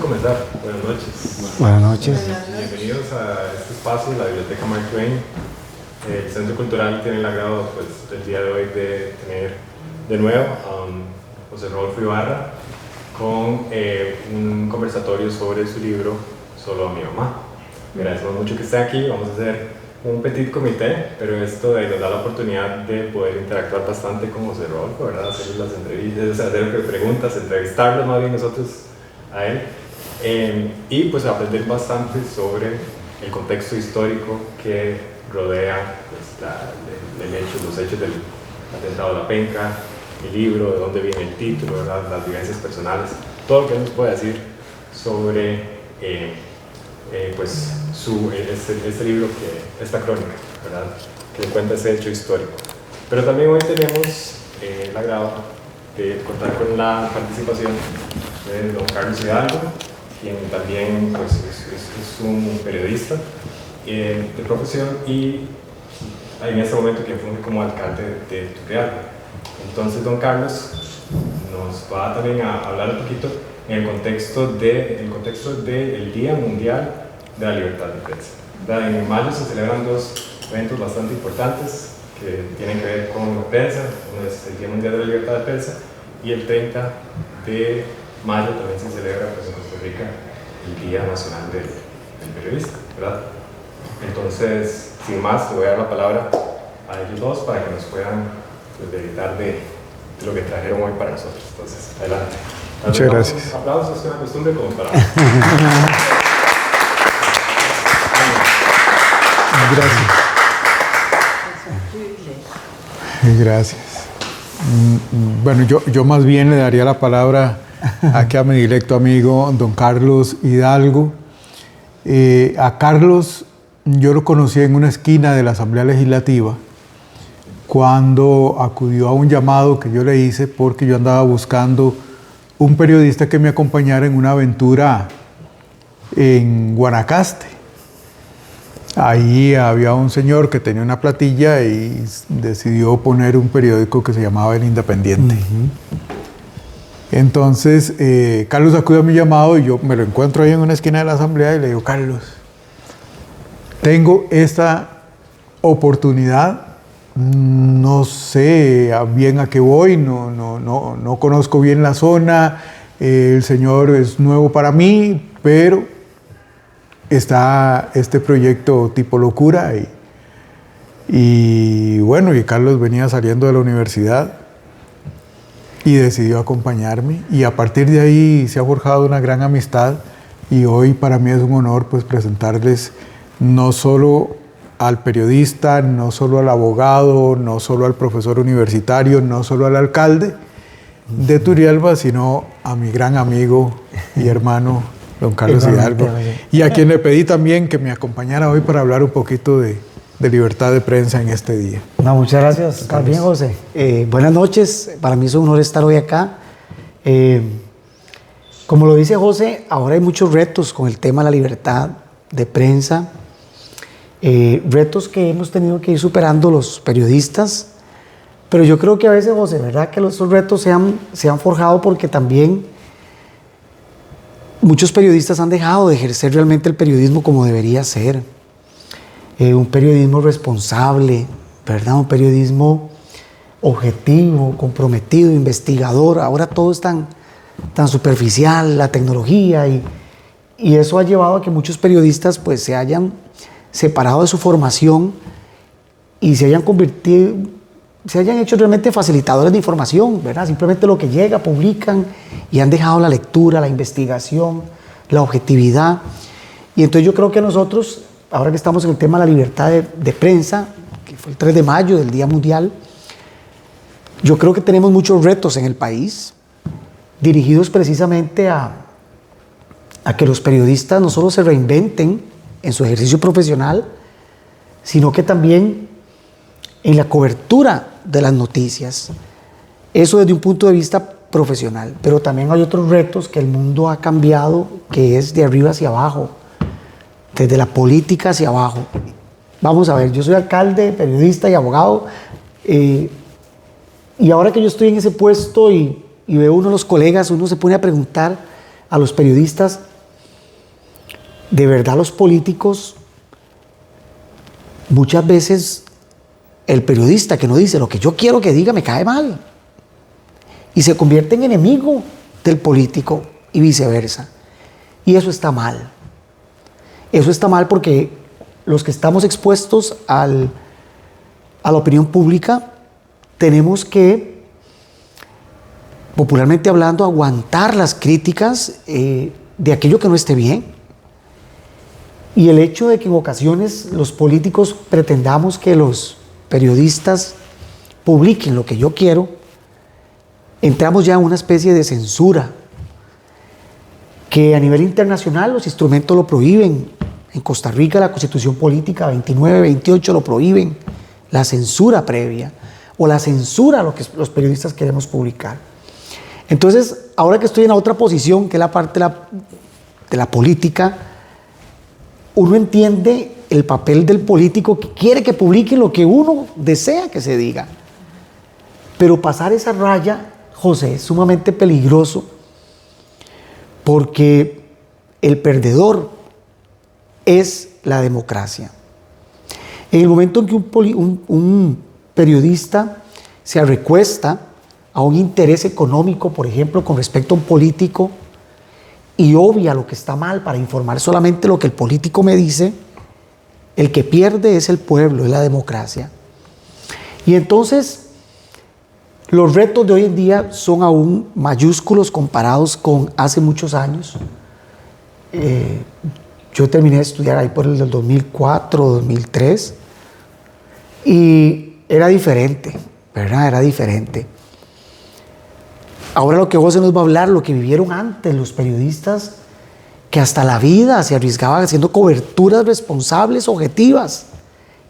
comenzar. Buenas noches. Buenas noches. Bienvenidos a este espacio de la Biblioteca Mark Twain. El Centro Cultural tiene el agrado el día de hoy de tener de nuevo a José Rodolfo Ibarra con un conversatorio sobre su libro Solo a mi mamá. Agradecemos mucho que esté aquí. Vamos a hacer un petit comité, pero esto nos da la oportunidad de poder interactuar bastante con José Rodolfo, ¿verdad? Hacer las entrevistas, hacer preguntas, entrevistarlo más bien nosotros a él, y pues aprender bastante sobre el contexto histórico que rodea pues, los hechos del atentado de la Penca, el libro, de dónde viene el título, ¿verdad? Las vivencias personales, todo lo que él nos puede decir sobre pues este libro, esta crónica, ¿verdad? Que cuenta ese hecho histórico. Pero también hoy tenemos el agrado de contar con la participación de don Carlos Hidalgo, quien también pues, es un periodista de profesión y en este momento quien funge como alcalde de Turrialba. Entonces don Carlos nos va también a hablar un poquito en el contexto del Día Mundial de la Libertad de Prensa. En mayo se celebran dos eventos bastante importantes que tienen que ver con la prensa. Uno es el Día Mundial de la Libertad de Prensa y el 30 de mayo también se celebra pues, en Costa Rica el Día Nacional del Periodista, ¿verdad? Entonces, sin más, te voy a dar la palabra a ellos dos para que nos puedan pues, dedicar de lo que trajeron hoy para nosotros. Entonces, adelante. Muchas gracias. Un aplauso, es una costumbre como para... Gracias. Bueno, yo más bien le daría la palabra aquí a mi directo amigo, don Carlos Hidalgo. A Carlos yo lo conocí en una esquina de la Asamblea Legislativa cuando acudió a un llamado que yo le hice porque yo andaba buscando un periodista que me acompañara en una aventura en Guanacaste. Ahí había un señor que tenía una platilla y decidió poner un periódico que se llamaba El Independiente. Entonces, Carlos acudió a mi llamado y yo me lo encuentro ahí en una esquina de la asamblea y le digo, Carlos, tengo esta oportunidad, no sé bien a qué voy, no conozco bien la zona, el señor es nuevo para mí, pero está este proyecto tipo locura y bueno, y Carlos venía saliendo de la universidad y decidió acompañarme y a partir de ahí se ha forjado una gran amistad y hoy para mí es un honor pues presentarles no solo al periodista, no solo al abogado, no solo al profesor universitario, no solo al alcalde de Turrialba, sino a mi gran amigo y hermano don Carlos Hidalgo, y a quien le pedí también que me acompañara hoy para hablar un poquito de libertad de prensa en este día. No, muchas gracias, está bien, José. Buenas noches, para mí es un honor estar hoy acá. Como lo dice José, ahora hay muchos retos con el tema de la libertad de prensa, retos que hemos tenido que ir superando los periodistas, pero yo creo que a veces, José, ¿verdad? Que esos retos se han forjado porque también muchos periodistas han dejado de ejercer realmente el periodismo como debería ser. Un periodismo responsable, ¿verdad? Un periodismo objetivo, comprometido, investigador. Ahora todo es tan superficial, la tecnología, y eso ha llevado a que muchos periodistas pues, se hayan separado de su formación y se hayan hecho realmente facilitadores de información, ¿verdad? Simplemente lo que llega, publican y han dejado la lectura, la investigación, la objetividad. Y entonces yo creo que nosotros, ahora que estamos en el tema de la libertad de prensa, que fue el 3 de mayo del Día Mundial, yo creo que tenemos muchos retos en el país, dirigidos precisamente a que los periodistas no solo se reinventen en su ejercicio profesional, sino que también en la cobertura de las noticias. Eso desde un punto de vista profesional, pero también hay otros retos que el mundo ha cambiado, que es de arriba hacia abajo, desde la política hacia abajo. Vamos a ver, yo soy alcalde, periodista y abogado, y ahora que yo estoy en ese puesto y veo uno de los colegas, uno se pone a preguntar a los periodistas de verdad los políticos, muchas veces el periodista que no dice lo que yo quiero que diga me cae mal y se convierte en enemigo del político y viceversa. Y eso está mal. Eso está mal porque los que estamos expuestos a la opinión pública tenemos que, popularmente hablando, aguantar las críticas de aquello que no esté bien. Y el hecho de que en ocasiones los políticos pretendamos que los periodistas publiquen lo que yo quiero, entramos ya en una especie de censura que a nivel internacional los instrumentos lo prohíben. En Costa Rica la Constitución Política 29, 28 lo prohíben, la censura previa o la censura a lo que los periodistas queremos publicar. Entonces, ahora que estoy en la otra posición, que es la parte de la política, uno entiende el papel del político que quiere que publique lo que uno desea que se diga. Pero pasar esa raya, José, es sumamente peligroso porque el perdedor es la democracia. En el momento en que un periodista se recuesta a un interés económico, por ejemplo, con respecto a un político, y obvia lo que está mal para informar solamente lo que el político me dice, el que pierde es el pueblo, es la democracia. Y entonces, los retos de hoy en día son aún mayúsculos comparados con hace muchos años. Yo terminé de estudiar ahí por el del 2004, 2003, y era diferente, ¿verdad? Era diferente. Ahora lo que José nos va a hablar, lo que vivieron antes los periodistas, que hasta la vida se arriesgaban haciendo coberturas responsables, objetivas,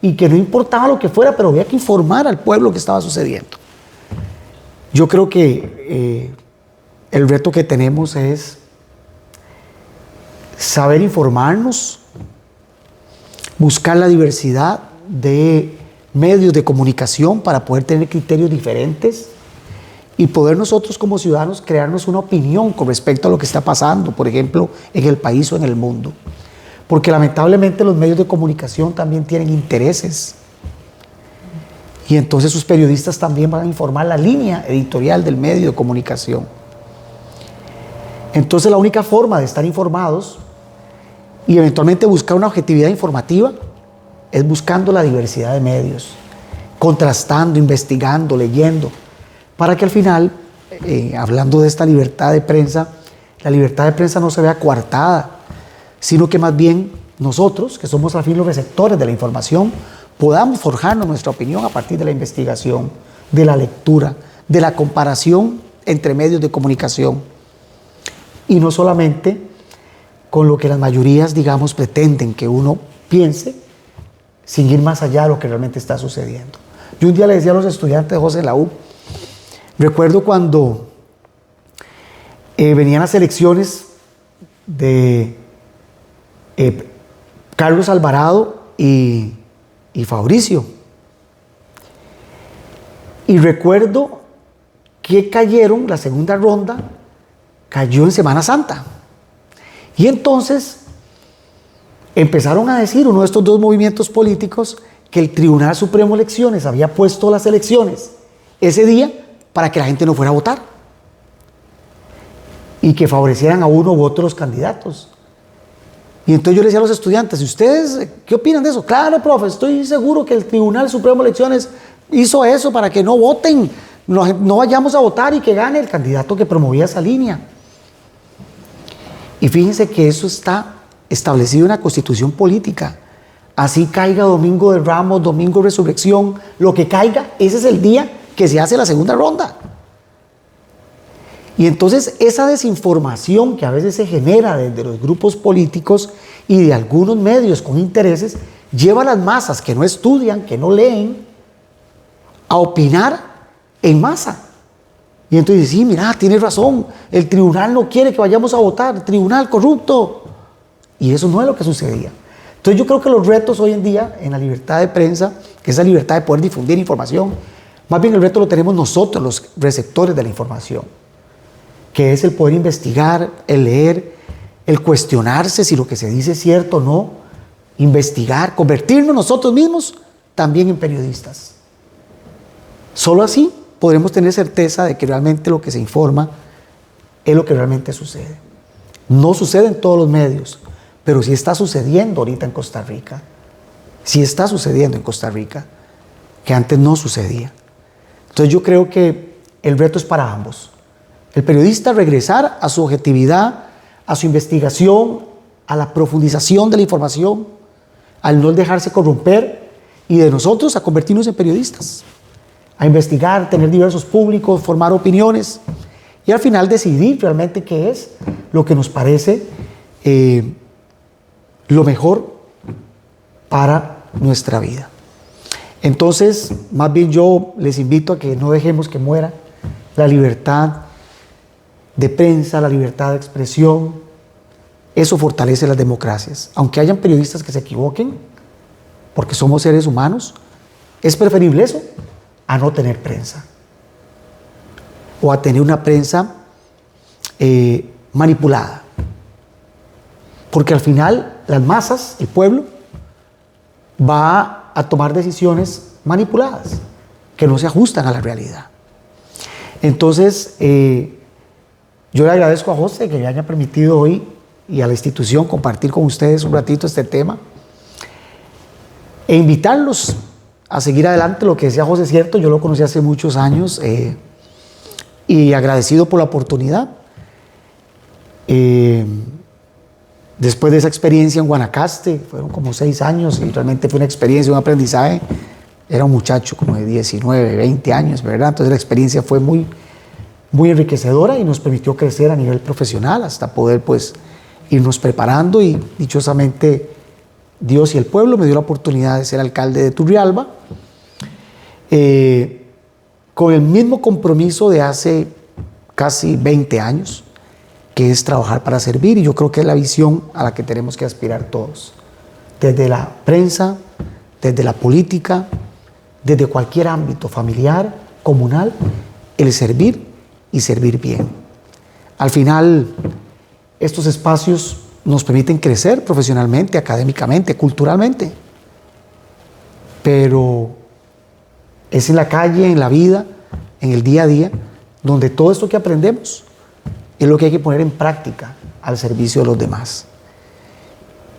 y que no importaba lo que fuera, pero había que informar al pueblo que estaba sucediendo. Yo creo que el reto que tenemos es saber informarnos, buscar la diversidad de medios de comunicación para poder tener criterios diferentes y poder nosotros como ciudadanos crearnos una opinión con respecto a lo que está pasando, por ejemplo, en el país o en el mundo. Porque lamentablemente los medios de comunicación también tienen intereses. Y entonces sus periodistas también van a informar la línea editorial del medio de comunicación. Entonces la única forma de estar informados y eventualmente buscar una objetividad informativa es buscando la diversidad de medios, contrastando, investigando, leyendo, para que al final, hablando de esta libertad de prensa, la libertad de prensa no se vea coartada, sino que más bien nosotros, que somos al fin los receptores de la información, podamos forjarnos nuestra opinión a partir de la investigación, de la lectura, de la comparación entre medios de comunicación. Y no solamente con lo que las mayorías, digamos, pretenden que uno piense, sin ir más allá de lo que realmente está sucediendo. Yo un día le decía a los estudiantes de José en la U, recuerdo cuando venían las elecciones de Carlos Alvarado y Fabricio. Y recuerdo que cayeron, la segunda ronda cayó en Semana Santa. Y entonces empezaron a decir uno de estos dos movimientos políticos que el Tribunal Supremo de Elecciones había puesto las elecciones ese día para que la gente no fuera a votar y que favorecieran a uno u otro los candidatos. Y entonces yo le decía a los estudiantes, ¿y ustedes qué opinan de eso? Claro, profe, estoy seguro que el Tribunal Supremo de Elecciones hizo eso para que no voten, no vayamos a votar y que gane el candidato que promovía esa línea. Y fíjense que eso está establecido en la Constitución política. Así caiga Domingo de Ramos, Domingo de Resurrección, lo que caiga, ese es el día que se hace la segunda ronda. Y entonces esa desinformación que a veces se genera desde los grupos políticos y de algunos medios con intereses, lleva a las masas que no estudian, que no leen, a opinar en masa. Y entonces, sí, mira, tienes razón, el tribunal no quiere que vayamos a votar, tribunal corrupto. Y eso no es lo que sucedía. Entonces yo creo que los retos hoy en día en la libertad de prensa, que es la libertad de poder difundir información, más bien el reto lo tenemos nosotros, los receptores de la información, que es el poder investigar, el leer el cuestionarse si lo que se dice es cierto o no, investigar, convertirnos nosotros mismos también en periodistas. Solo así podremos tener certeza de que realmente lo que se informa es lo que realmente sucede. No sucede en todos los medios, pero sí está sucediendo ahorita en Costa Rica. Sí está sucediendo en Costa Rica, que antes no sucedía. Entonces yo creo que el reto es para ambos. El periodista regresar a su objetividad, a su investigación, a la profundización de la información, al no dejarse corromper, y de nosotros a convertirnos en periodistas, a investigar, tener diversos públicos, formar opiniones y al final decidir realmente qué es lo que nos parece lo mejor para nuestra vida. Entonces, más bien yo les invito a que no dejemos que muera la libertad de prensa, la libertad de expresión. Eso fortalece las democracias. Aunque hayan periodistas que se equivoquen, porque somos seres humanos, es preferible eso a no tener prensa. O a tener una prensa manipulada. Porque al final las masas, el pueblo, va a tomar decisiones manipuladas, que no se ajustan a la realidad. Entonces, yo le agradezco a José que me haya permitido hoy y a la institución compartir con ustedes un ratito este tema e invitarlos a seguir adelante. Lo que decía José es cierto, yo lo conocí hace muchos años y agradecido por la oportunidad. Después de esa experiencia en Guanacaste, fueron como 6 años y realmente fue una experiencia, un aprendizaje. Era un muchacho como de 19, 20 años, ¿verdad? Entonces la experiencia fue muy enriquecedora y nos permitió crecer a nivel profesional hasta poder pues irnos preparando, y dichosamente Dios y el pueblo me dio la oportunidad de ser alcalde de Turrialba con el mismo compromiso de hace casi 20 años, que es trabajar para servir, y yo creo que es la visión a la que tenemos que aspirar todos, desde la prensa, desde la política, desde cualquier ámbito familiar, comunal, el servir y servir bien. Al final, estos espacios nos permiten crecer profesionalmente, académicamente, culturalmente, pero es en la calle, en la vida, en el día a día, donde todo esto que aprendemos es lo que hay que poner en práctica al servicio de los demás.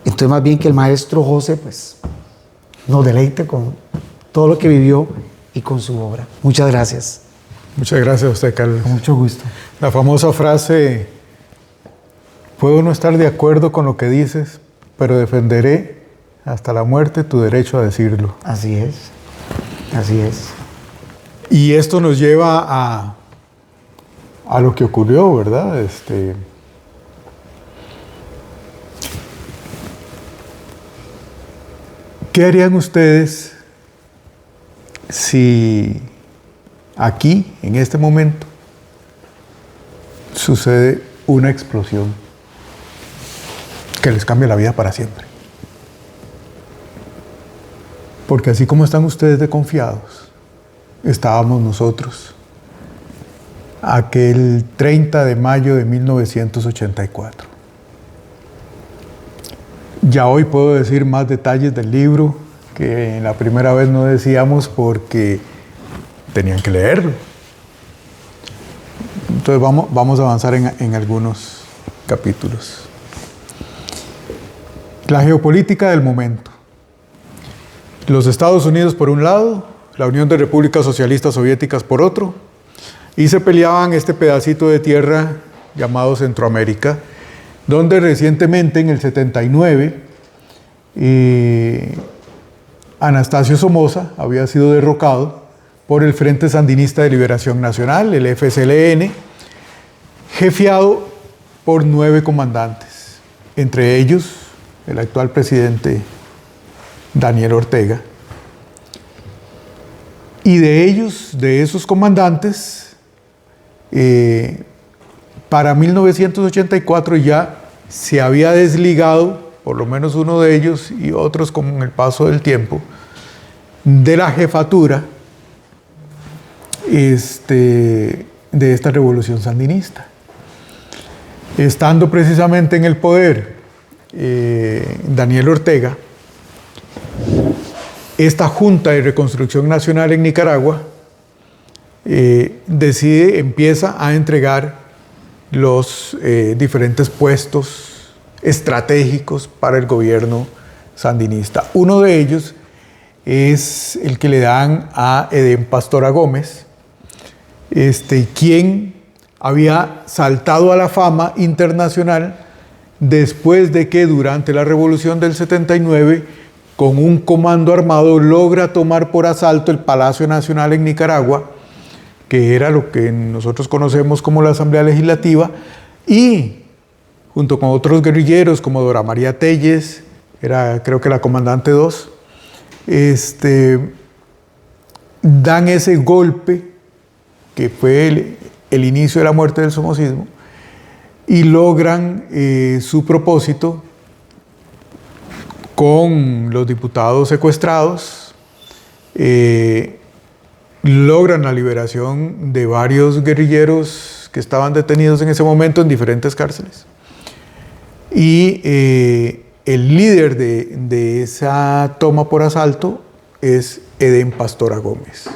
Entonces, más bien que el maestro José pues, nos deleite con todo lo que vivió y con su obra. Muchas gracias. Muchas gracias a usted, Carlos. Con mucho gusto. La famosa frase: puedo no estar de acuerdo con lo que dices, pero defenderé hasta la muerte tu derecho a decirlo. Así es, así es. Y esto nos lleva a lo que ocurrió, ¿verdad? ¿Qué harían ustedes si aquí, en este momento, sucede una explosión que les cambia la vida para siempre? Porque así como están ustedes de confiados, estábamos nosotros aquel 30 de mayo de 1984. Ya hoy puedo decir más detalles del libro que en la primera vez no decíamos porque tenían que leerlo. Entonces vamos a avanzar en algunos capítulos. La geopolítica del momento. Los Estados Unidos por un lado, la Unión de Repúblicas Socialistas Soviéticas por otro, y se peleaban este pedacito de tierra llamado Centroamérica, donde recientemente, en el 79, Anastasio Somoza había sido derrocado por el Frente Sandinista de Liberación Nacional, el FSLN, jefiado por 9 comandantes, entre ellos el actual presidente Daniel Ortega. Y de esos comandantes, para 1984 ya se había desligado, por lo menos uno de ellos y otros con el paso del tiempo, de la jefatura de esta revolución sandinista. Estando precisamente en el poder Daniel Ortega, esta Junta de Reconstrucción Nacional en Nicaragua empieza a entregar los diferentes puestos estratégicos para el gobierno sandinista. Uno de ellos es el que le dan a Edén Pastora Gómez, quien había saltado a la fama internacional después de que durante la Revolución del 79, con un comando armado, logra tomar por asalto el Palacio Nacional en Nicaragua, que era lo que nosotros conocemos como la Asamblea Legislativa, y junto con otros guerrilleros como Dora María Telles, era creo que la comandante 2, dan ese golpe que fue el inicio de la muerte del somocismo y logran su propósito con los diputados secuestrados, logran la liberación de varios guerrilleros que estaban detenidos en ese momento en diferentes cárceles. Y el líder de esa toma por asalto es Edén Pastora Gómez.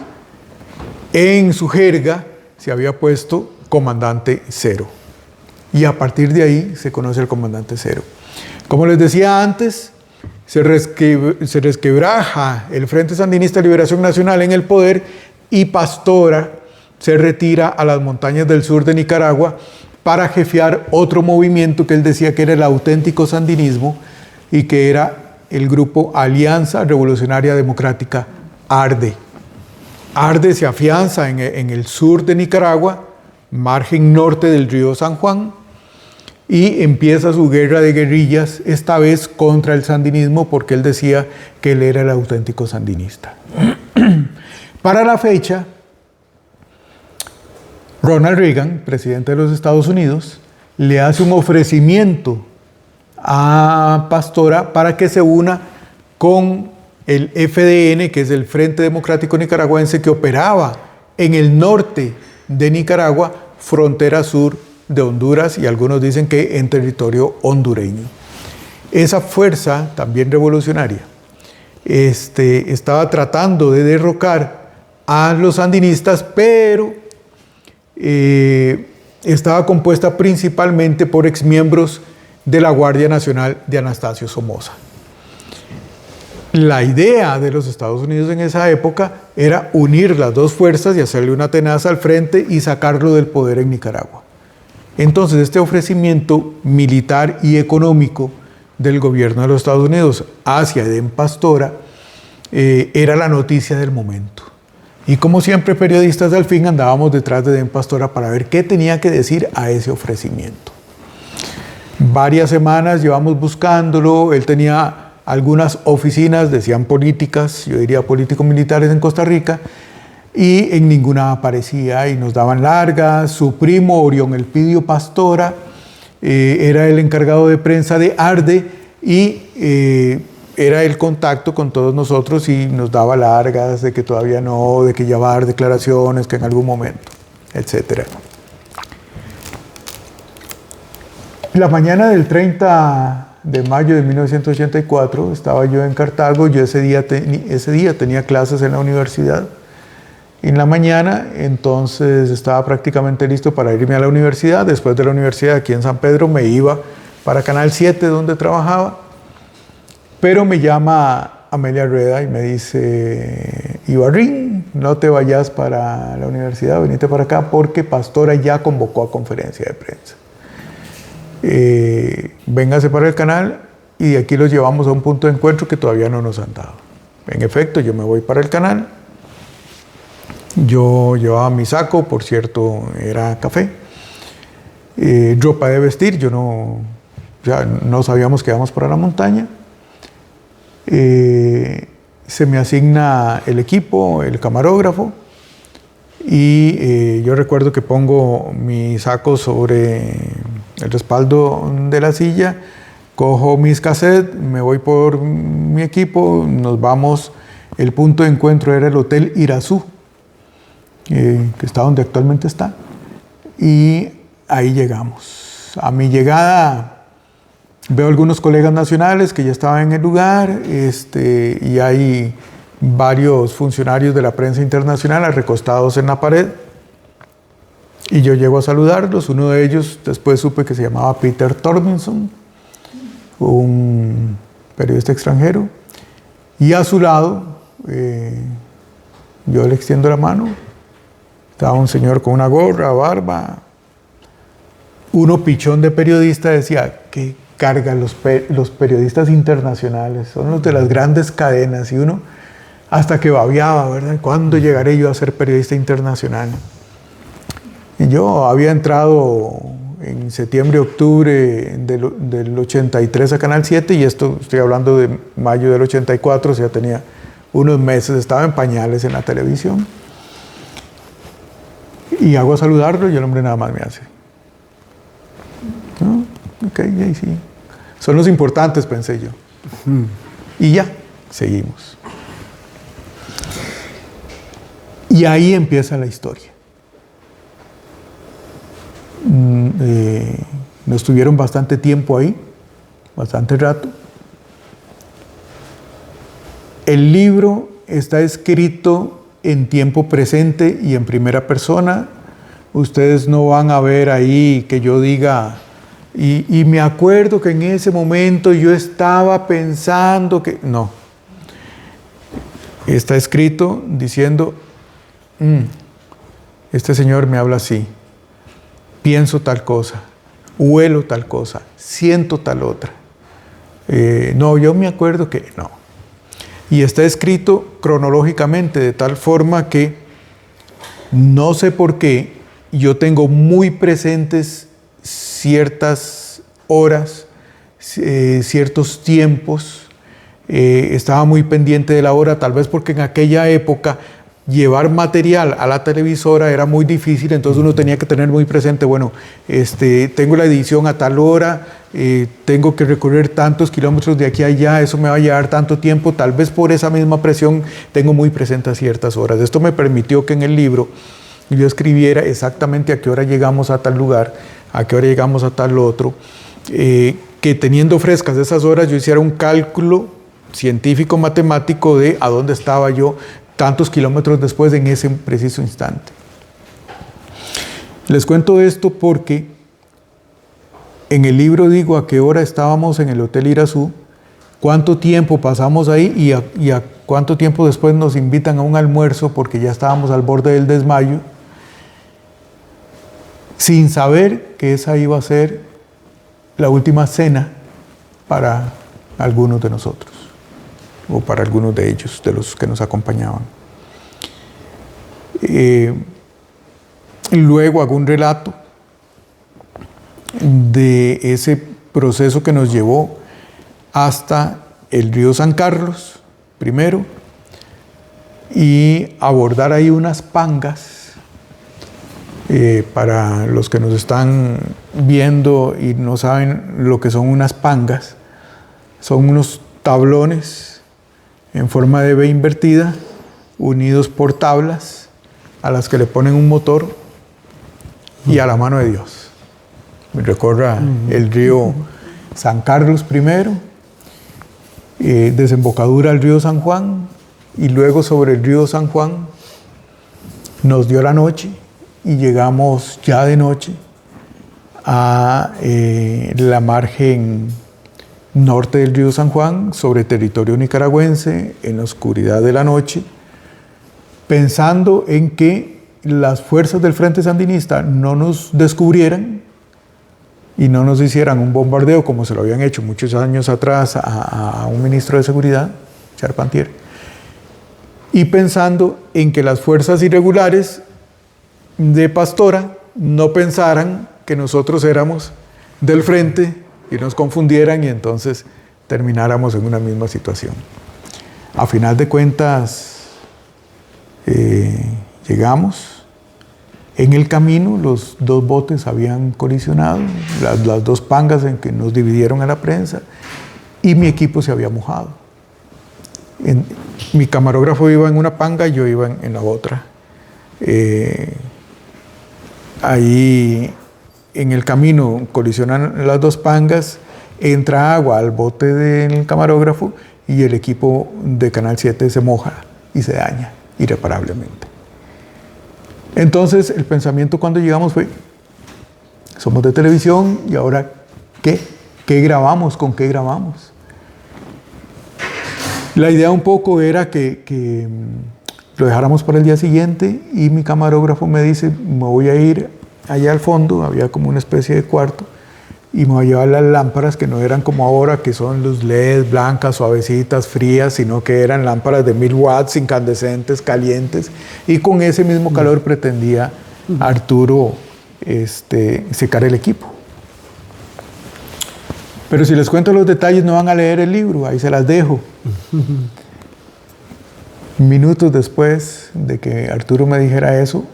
En su jerga se había puesto Comandante Cero. Y a partir de ahí se conoce el Comandante Cero. Como les decía antes, se resquebraja el Frente Sandinista de Liberación Nacional en el poder y Pastora se retira a las montañas del sur de Nicaragua para jefear otro movimiento que él decía que era el auténtico sandinismo y que era el grupo Alianza Revolucionaria Democrática, ARDE. ARDE se afianza en el sur de Nicaragua, margen norte del río San Juan, y empieza su guerra de guerrillas, esta vez contra el sandinismo, porque él decía que él era el auténtico sandinista. Para la fecha, Ronald Reagan, presidente de los Estados Unidos, le hace un ofrecimiento a Pastora para que se una con el FDN, que es el Frente Democrático Nicaragüense, que operaba en el norte de Nicaragua, frontera sur de Honduras, y algunos dicen que en territorio hondureño. Esa fuerza, también revolucionaria, estaba tratando de derrocar a los sandinistas, pero estaba compuesta principalmente por exmiembros de la Guardia Nacional de Anastasio Somoza. La idea de los Estados Unidos en esa época era unir las dos fuerzas y hacerle una tenaza al frente y sacarlo del poder en Nicaragua. Entonces, este ofrecimiento militar y económico del gobierno de los Estados Unidos hacia Edén Pastora era la noticia del momento. Y como siempre, periodistas al fin andábamos detrás de Edén Pastora para ver qué tenía que decir a ese ofrecimiento. Varias semanas llevamos buscándolo. Él tenía algunas oficinas, decían políticas, yo diría político-militares en Costa Rica, y en ninguna aparecía y nos daban largas. Su primo Orión Elpidio Pastora era el encargado de prensa de ARDE y era el contacto con todos nosotros y nos daba largas de que todavía no, de que ya va a dar declaraciones, que en algún momento, etc. La mañana del 30 de mayo de 1984 estaba yo en Cartago. Yo ese día tenía clases en la universidad en la mañana, entonces estaba prácticamente listo para irme a la universidad. Después de la universidad aquí en San Pedro me iba para Canal 7 donde trabajaba, pero me llama Amelia Rueda y me dice: Ibarrín, no te vayas para la universidad, venite para acá porque Pastora ya convocó a conferencia de prensa. Véngase para el canal y de aquí los llevamos a un punto de encuentro que todavía no nos han dado. En efecto, yo me voy para el canal. Yo llevaba mi saco, por cierto, era café, ropa de vestir. No sabíamos que íbamos para la montaña. Se me asigna el equipo, el camarógrafo, y yo recuerdo que pongo mi saco sobre el respaldo de la silla, cojo mis cassettes, me voy por mi equipo, nos vamos. El punto de encuentro era el Hotel Irazú, que está donde actualmente está, y ahí llegamos. a mi llegada veo algunos colegas nacionales que ya estaban en el lugar, y hay varios funcionarios de la prensa internacional recostados en la pared. Y yo llego a saludarlos. Uno de ellos, después supe que se llamaba Peter Torbenson, un periodista extranjero. Y a su lado, yo le extiendo la mano. Estaba un señor con una gorra, barba. Uno pichón de periodista decía, ¿qué cargan los periodistas internacionales? Son los de las grandes cadenas. Y uno hasta que babeaba, ¿verdad? ¿Cuándo llegaré yo a ser periodista internacional? Y yo había entrado en septiembre, octubre del 83 a Canal 7, y esto estoy hablando de mayo del 84, o sea, tenía unos meses, estaba en pañales en la televisión. Y hago a saludarlo y el hombre nada más me hace. ¿No? Ok, sí. Son los importantes, pensé yo. Y ya, seguimos. Y ahí empieza la historia. Nos tuvieron bastante tiempo ahí, bastante rato. El libro está escrito en tiempo presente y en primera persona. Ustedes no van a ver ahí que yo diga, y me acuerdo que en ese momento yo estaba pensando que... No. Está escrito diciendo, este señor me habla así. Pienso tal cosa, huelo tal cosa, siento tal otra. No, yo me acuerdo que no. Y está escrito cronológicamente de tal forma que no sé por qué yo tengo muy presentes ciertas horas, ciertos tiempos. Estaba muy pendiente de la hora, tal vez porque en aquella época llevar material a la televisora era muy difícil, entonces uno tenía que tener muy presente, bueno, tengo la edición a tal hora, tengo que recorrer tantos kilómetros de aquí a allá, eso me va a llevar tanto tiempo, tal vez por esa misma presión tengo muy presente a ciertas horas. Esto me permitió que en el libro yo escribiera exactamente a qué hora llegamos a tal lugar, a qué hora llegamos a tal otro, que teniendo frescas esas horas yo hiciera un cálculo científico matemático de a dónde estaba yo tantos kilómetros después en ese preciso instante. Les cuento esto porque en el libro digo a qué hora estábamos en el Hotel Irazú, cuánto tiempo pasamos ahí y a cuánto tiempo después nos invitan a un almuerzo porque ya estábamos al borde del desmayo, sin saber que esa iba a ser la última cena para algunos de nosotros, o para algunos de ellos, de los que nos acompañaban. Luego hago un relato de ese proceso que nos llevó hasta el río San Carlos, primero, y abordar ahí unas pangas. Para los que nos están viendo y no saben lo que son unas pangas, son unos tablones en forma de V invertida, unidos por tablas, a las que le ponen un motor y a la mano de Dios. Recorra el río San Carlos primero, desembocadura al río San Juan, y luego sobre el río San Juan nos dio la noche y llegamos ya de noche a la margen norte del río San Juan, sobre territorio nicaragüense, en la oscuridad de la noche, pensando en que las fuerzas del Frente Sandinista no nos descubrieran y no nos hicieran un bombardeo como se lo habían hecho muchos años atrás a un ministro de Seguridad, Charpentier, y pensando en que las fuerzas irregulares de Pastora no pensaran que nosotros éramos del frente y nos confundieran y entonces termináramos en una misma situación. A final de cuentas, llegamos. En el camino los dos botes habían colisionado, las dos pangas en que nos dividieron a la prensa, y mi equipo se había mojado. Mi camarógrafo iba en una panga y yo iba en la otra. Ahí en el camino colisionan las dos pangas, entra agua al bote del camarógrafo y el equipo de Canal 7 se moja y se daña irreparablemente. Entonces el pensamiento cuando llegamos fue, somos de televisión y ahora ¿qué? ¿Qué grabamos? ¿Con qué grabamos? La idea un poco era que lo dejáramos para el día siguiente y mi camarógrafo me dice, me voy a ir allá al fondo, había como una especie de cuarto, y me voy a llevar las lámparas que no eran como ahora, que son los LED blancas, suavecitas, frías, sino que eran lámparas de 1000 watts, incandescentes, calientes, y con ese mismo calor pretendía Arturo secar el equipo. Pero si les cuento los detalles no van a leer el libro, ahí se las dejo. Minutos después de que Arturo me dijera eso,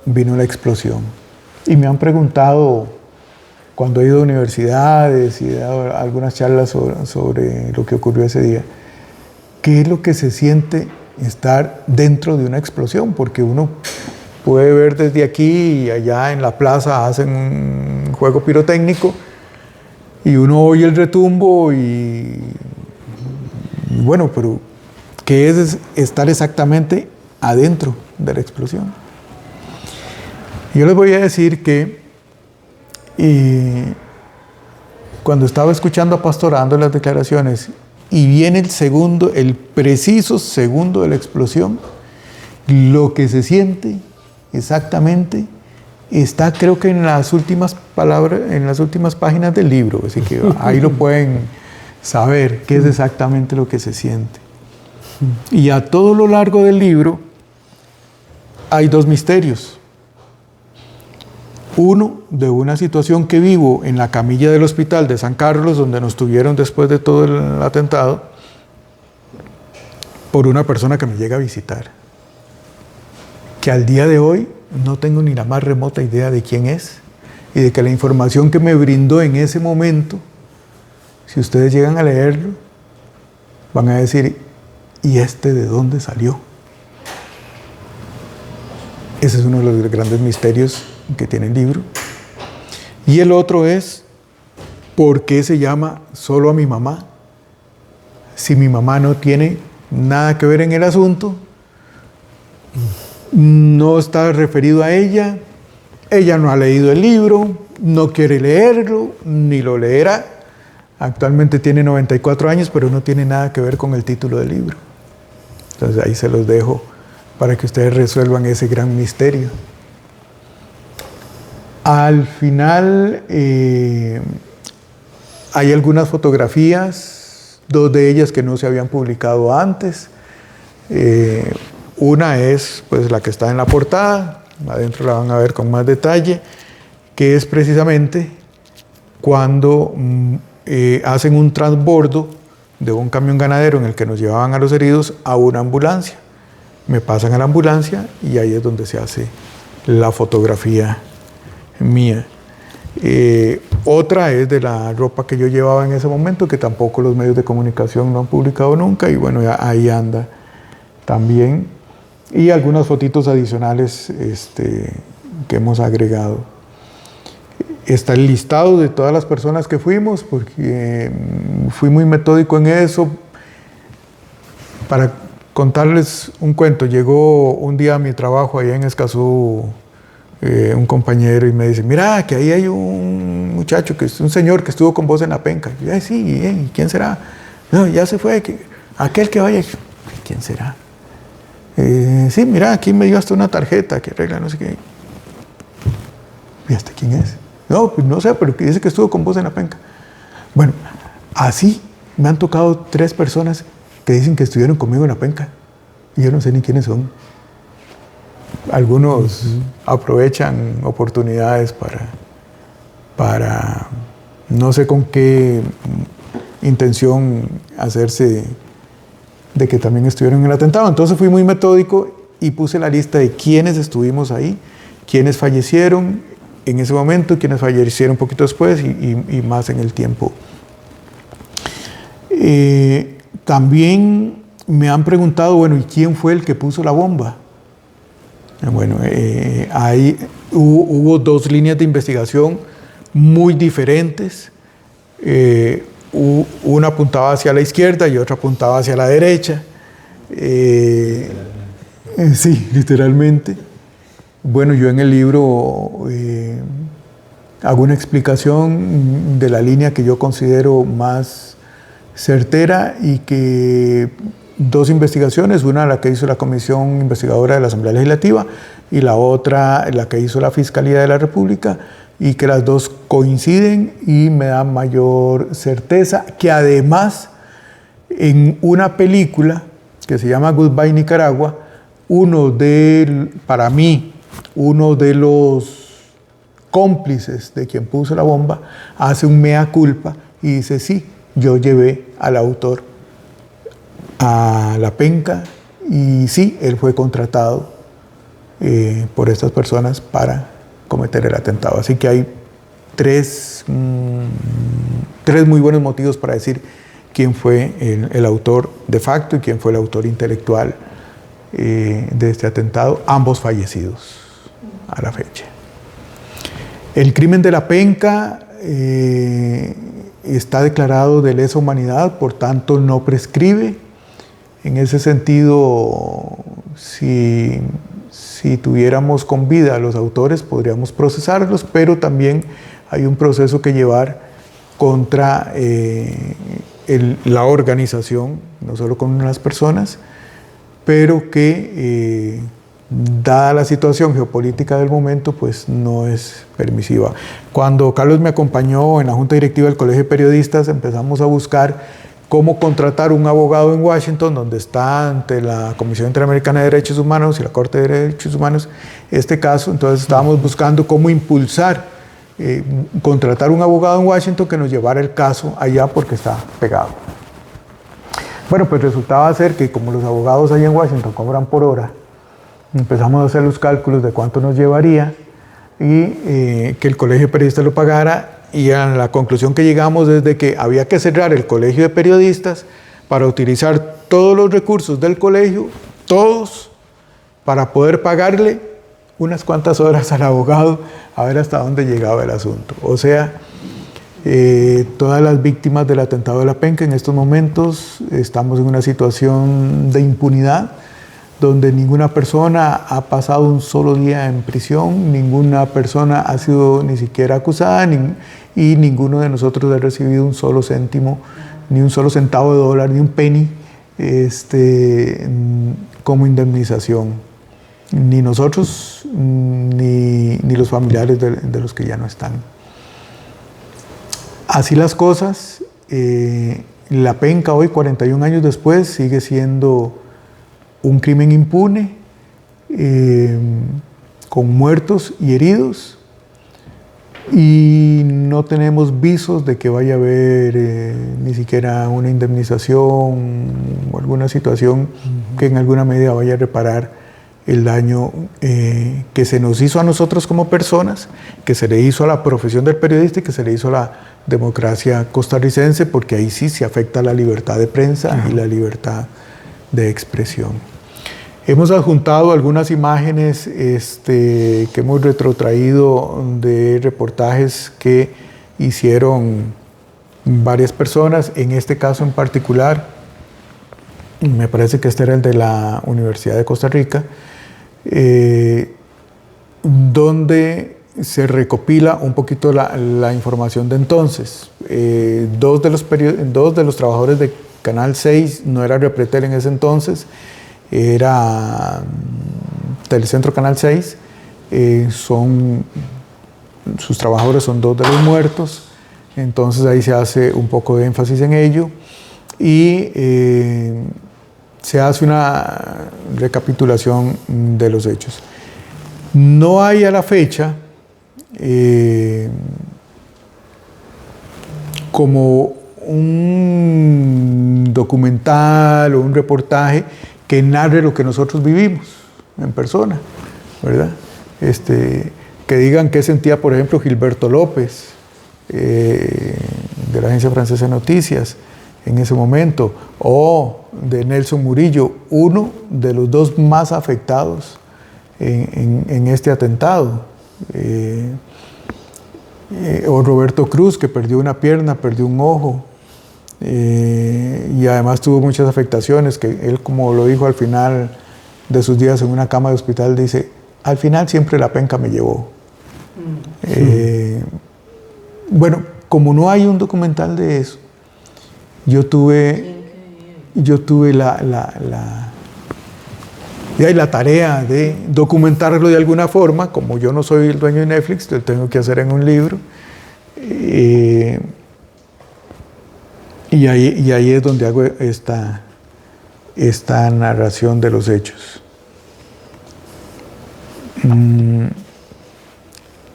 vino la explosión. Y me han preguntado, cuando he ido a universidades y he dado algunas charlas sobre lo que ocurrió ese día, ¿qué es lo que se siente estar dentro de una explosión? Porque uno puede ver desde aquí y allá en la plaza hacen un juego pirotécnico y uno oye el retumbo y bueno, pero ¿qué es estar exactamente adentro de la explosión? Yo les voy a decir que cuando estaba escuchando a Pastorando las declaraciones y viene el preciso segundo de la explosión, lo que se siente exactamente está, creo que en las últimas palabras, en las últimas páginas del libro, así que ahí lo pueden saber qué es exactamente lo que se siente. Y a todo lo largo del libro hay dos misterios. Uno, de una situación que vivo en la camilla del hospital de San Carlos, donde nos tuvieron después de todo el atentado, por una persona que me llega a visitar, que al día de hoy no tengo ni la más remota idea de quién es, y de que la información que me brindó en ese momento, si ustedes llegan a leerlo, van a decir, ¿y de dónde salió? Ese es uno de los grandes misterios que tiene el libro. Y el otro es, ¿por qué se llama Solo a mi mamá? Si mi mamá no tiene nada que ver en el asunto, no está referido a ella no ha leído el libro, no quiere leerlo, ni lo leerá. Actualmente tiene 94 años, pero no tiene nada que ver con el título del libro. Entonces ahí se los dejo para que ustedes resuelvan ese gran misterio. Al final hay algunas fotografías, dos de ellas que no se habían publicado antes. Una es pues la que está en la portada, adentro la van a ver con más detalle, que es precisamente cuando hacen un transbordo de un camión ganadero en el que nos llevaban a los heridos a una ambulancia. Me pasan a la ambulancia y ahí es donde se hace la fotografía mía. Otra es de la ropa que yo llevaba en ese momento, que tampoco los medios de comunicación no han publicado nunca, y bueno, ahí anda también. Y algunas fotitos adicionales que hemos agregado. Está el listado de todas las personas que fuimos, porque fui muy metódico en eso. Para contarles un cuento, llegó un día a mi trabajo allá en Escazú un compañero y me dice, mira, que ahí hay un muchacho, un señor que estuvo con vos en la penca. Y yo, sí, ¿y quién será? No, ya se fue, aquel que vaya. ¿Quién será? Sí, mira, aquí me dio hasta una tarjeta que arregla no sé qué. ¿Y hasta quién es? No, pues no sé, pero que dice que estuvo con vos en la penca. Bueno, así me han tocado 3 personas que dicen que estuvieron conmigo en la penca. Y yo no sé ni quiénes son. Algunos aprovechan oportunidades para no sé con qué intención hacerse de que también estuvieron en el atentado. Entonces fui muy metódico y puse la lista de quiénes estuvimos ahí, quiénes fallecieron en ese momento, quiénes fallecieron un poquito después y más en el tiempo. También me han preguntado, bueno, ¿y quién fue el que puso la bomba? Bueno, ahí hubo 2 líneas de investigación muy diferentes. Una apuntaba hacia la izquierda y otra apuntaba hacia la derecha. Sí, literalmente. Bueno, yo en el libro hago una explicación de la línea que yo considero más certera y que dos investigaciones, una la que hizo la Comisión Investigadora de la Asamblea Legislativa y la otra la que hizo la Fiscalía de la República, y que las dos coinciden y me da mayor certeza que además en una película que se llama Goodbye Nicaragua, para mí, uno de los cómplices de quien puso la bomba hace un mea culpa y dice: sí, yo llevé al autor a la penca y sí, él fue contratado por estas personas para cometer el atentado. Así que hay tres muy buenos motivos para decir quién fue el autor de facto y quién fue el autor intelectual de este atentado, ambos fallecidos a la fecha. El crimen de la penca está declarado de lesa humanidad, por tanto no prescribe. En ese sentido, si tuviéramos con vida a los autores, podríamos procesarlos, pero también hay un proceso que llevar contra la organización, no solo con las personas, pero que, dada la situación geopolítica del momento, pues no es permisiva. Cuando Carlos me acompañó en la Junta Directiva del Colegio de Periodistas, empezamos a buscar cómo contratar un abogado en Washington, donde está ante la Comisión Interamericana de Derechos Humanos y la Corte de Derechos Humanos este caso. Entonces estábamos buscando cómo impulsar, contratar un abogado en Washington que nos llevara el caso allá porque está pegado. Bueno, pues resultaba ser que como los abogados allá en Washington cobran por hora, empezamos a hacer los cálculos de cuánto nos llevaría y que el Colegio de Periodistas lo pagara. Y a la conclusión que llegamos es de que había que cerrar el Colegio de Periodistas para utilizar todos los recursos del colegio, todos, para poder pagarle unas cuantas horas al abogado a ver hasta dónde llegaba el asunto. O sea, todas las víctimas del atentado de la penca en estos momentos estamos en una situación de impunidad, donde ninguna persona ha pasado un solo día en prisión, ninguna persona ha sido ni siquiera acusada y ninguno de nosotros ha recibido un solo céntimo, ni un solo centavo de dólar, ni un penny como indemnización. Ni nosotros, ni los familiares de los que ya no están. Así las cosas, la penca hoy, 41 años después, sigue siendo un crimen impune, con muertos y heridos, y no tenemos visos de que vaya a haber ni siquiera una indemnización o alguna situación que en alguna medida vaya a reparar el daño que se nos hizo a nosotros como personas, que se le hizo a la profesión del periodista y que se le hizo a la democracia costarricense, porque ahí sí se afecta la libertad de prensa y la libertad de expresión. Hemos adjuntado algunas imágenes que hemos retrotraído de reportajes que hicieron varias personas. En este caso en particular, me parece que este era el de la Universidad de Costa Rica, donde se recopila un poquito la información de entonces. Dos de los trabajadores de Canal 6, no era Repretel en ese entonces, era Telecentro Canal 6, sus trabajadores son dos de los muertos, entonces ahí se hace un poco de énfasis en ello y se hace una recapitulación de los hechos. No hay a la fecha como un documental o un reportaje que narre lo que nosotros vivimos en persona, ¿verdad? Que digan qué sentía, por ejemplo, Gilberto López, de la Agencia Francesa de Noticias, en ese momento, o de Nelson Murillo, uno de los dos más afectados en este atentado. o Roberto Cruz, que perdió una pierna, perdió un ojo, y además tuvo muchas afectaciones, que él, como lo dijo al final de sus días en una cama de hospital, dice, al final siempre la penca me llevó. Bueno, como no hay un documental de eso, yo tuve la tarea de documentarlo de alguna forma. Como yo no soy el dueño de Netflix, lo tengo que hacer en un libro. Y ahí es donde hago esta narración de los hechos.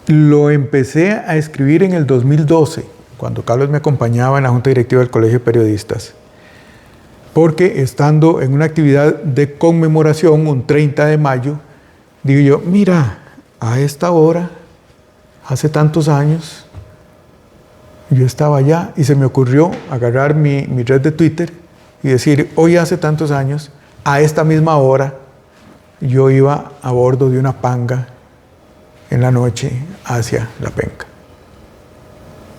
Lo empecé a escribir en el 2012, cuando Carlos me acompañaba en la Junta Directiva del Colegio de Periodistas. Porque estando en una actividad de conmemoración, un 30 de mayo, digo yo, mira, a esta hora, hace tantos años, yo estaba allá y se me ocurrió agarrar mi red de Twitter y decir, hoy hace tantos años, a esta misma hora, yo iba a bordo de una panga en la noche hacia la penca.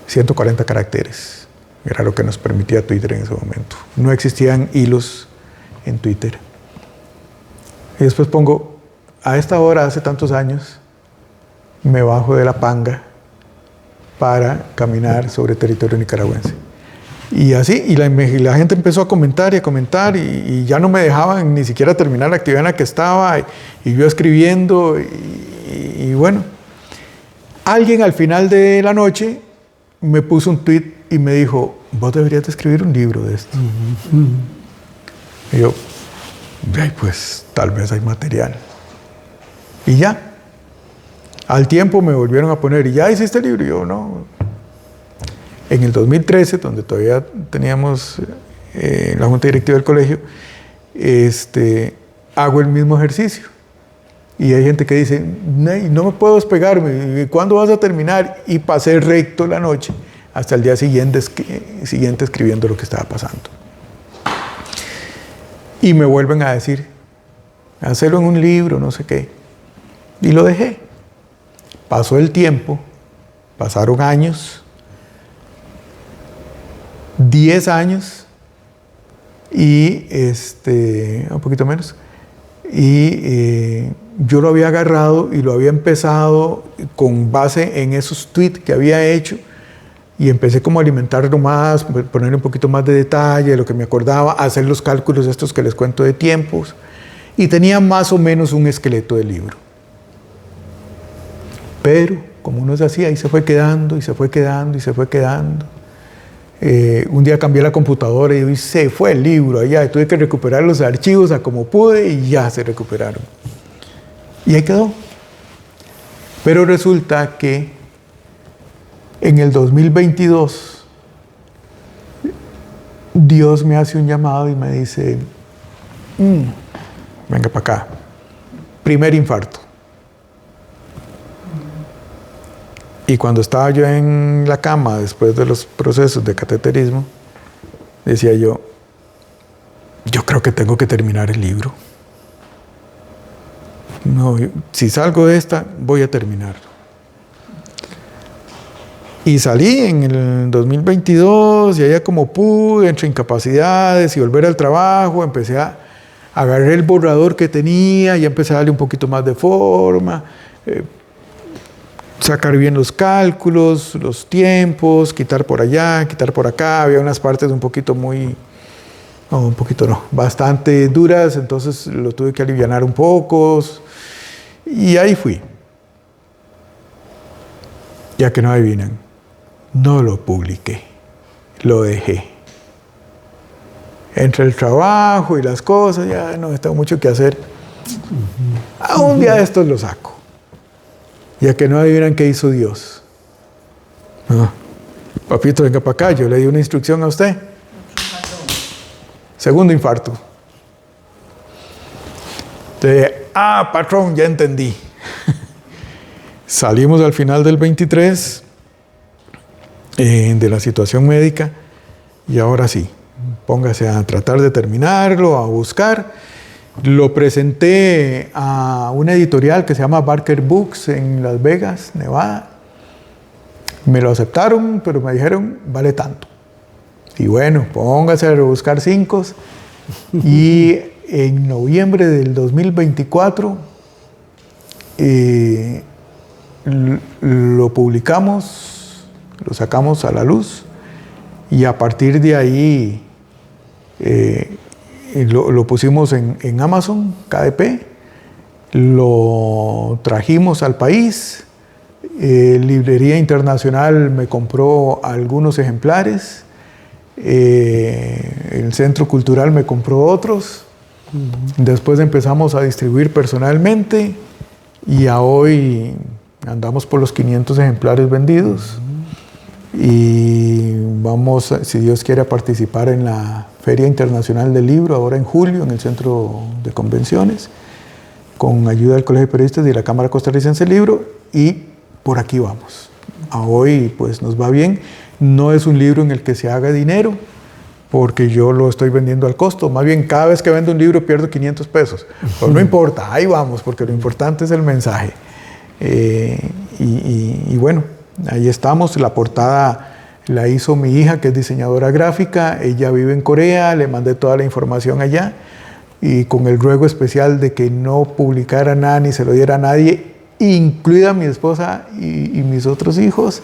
140 caracteres. Era lo que nos permitía Twitter en ese momento. No existían hilos en Twitter. Y después pongo, a esta hora, hace tantos años, me bajo de la panga para caminar sobre territorio nicaragüense. Y así, y la gente empezó a comentar y ya no me dejaban ni siquiera terminar la actividad en la que estaba, y yo escribiendo, y bueno. Alguien al final de la noche me puso un tweet y me dijo, vos deberías de escribir un libro de esto. Y yo, pues tal vez hay material. Y ya. Al tiempo me volvieron a poner, ¿y ya hiciste el libro? Y yo, no. En el 2013, donde todavía teníamos la Junta Directiva del Colegio, hago el mismo ejercicio. Y hay gente que dice, no me puedo despegarme, ¿cuándo vas a terminar? Y pasé recto la noche hasta el día siguiente escribiendo lo que estaba pasando. Y me vuelven a decir, hacerlo en un libro, no sé qué. Y lo dejé. Pasó el tiempo, pasaron años, 10 años, y un poquito menos, y yo lo había agarrado y lo había empezado con base en esos tweets que había hecho, y empecé como a alimentarlo más, ponerle un poquito más de detalle de lo que me acordaba, hacer los cálculos estos que les cuento de tiempos, y tenía más o menos un esqueleto del libro. Pero, como uno es así, ahí se fue quedando, y se fue quedando, y se fue quedando. Un día cambié la computadora y se fue el libro allá, y tuve que recuperar los archivos a como pude, y ya se recuperaron. Y ahí quedó. Pero resulta que en el 2022, Dios me hace un llamado y me dice, venga para acá, primer infarto. Y cuando estaba yo en la cama, después de los procesos de cateterismo, decía yo creo que tengo que terminar el libro. No, si salgo de esta, voy a terminarlo. Y salí en el 2022, y allá como pude, entre incapacidades y volver al trabajo, empecé a agarrar el borrador que tenía y empecé a darle un poquito más de forma, sacar bien los cálculos, los tiempos, quitar por allá, quitar por acá. Había unas partes bastante duras, entonces lo tuve que alivianar un poco. Y ahí fui. Ya que no adivinan, no lo publiqué, lo dejé. Entre el trabajo y las cosas, ya no tengo mucho que hacer. A un día de estos lo saco. Ya que no adivinan qué hizo Dios. No. Papito, venga para acá, yo le di una instrucción a usted. Segundo infarto. Entonces, patrón, ya entendí. Salimos al final del 23 de la situación médica, y ahora sí, póngase a tratar de terminarlo, a buscar. Lo presenté a una editorial que se llama Barker Books en Las Vegas, Nevada. Me lo aceptaron, pero me dijeron, vale tanto. Y bueno, póngase a buscar 5. Y en noviembre del 2024 lo publicamos, lo sacamos a la luz y a partir de ahí lo pusimos en Amazon, KDP, lo trajimos al país, Librería Internacional me compró algunos ejemplares, el Centro Cultural me compró otros, después empezamos a distribuir personalmente y a hoy andamos por los 500 ejemplares vendidos y vamos, si Dios quiere, a participar en la Feria Internacional del Libro ahora en julio en el Centro de Convenciones con ayuda del Colegio de Periodistas y de la Cámara Costarricense del Libro y por aquí vamos. A hoy pues nos va bien. No es un libro en el que se haga dinero, porque yo lo estoy vendiendo al costo. Más bien, cada vez que vendo un libro pierdo 500 pesos. Pero no importa, ahí vamos, porque lo importante es el mensaje. Y bueno, ahí estamos. La portada la hizo mi hija, que es diseñadora gráfica. Ella vive en Corea, le mandé toda la información allá. Y con el ruego especial de que no publicara nada ni se lo diera a nadie, incluida mi esposa y mis otros hijos.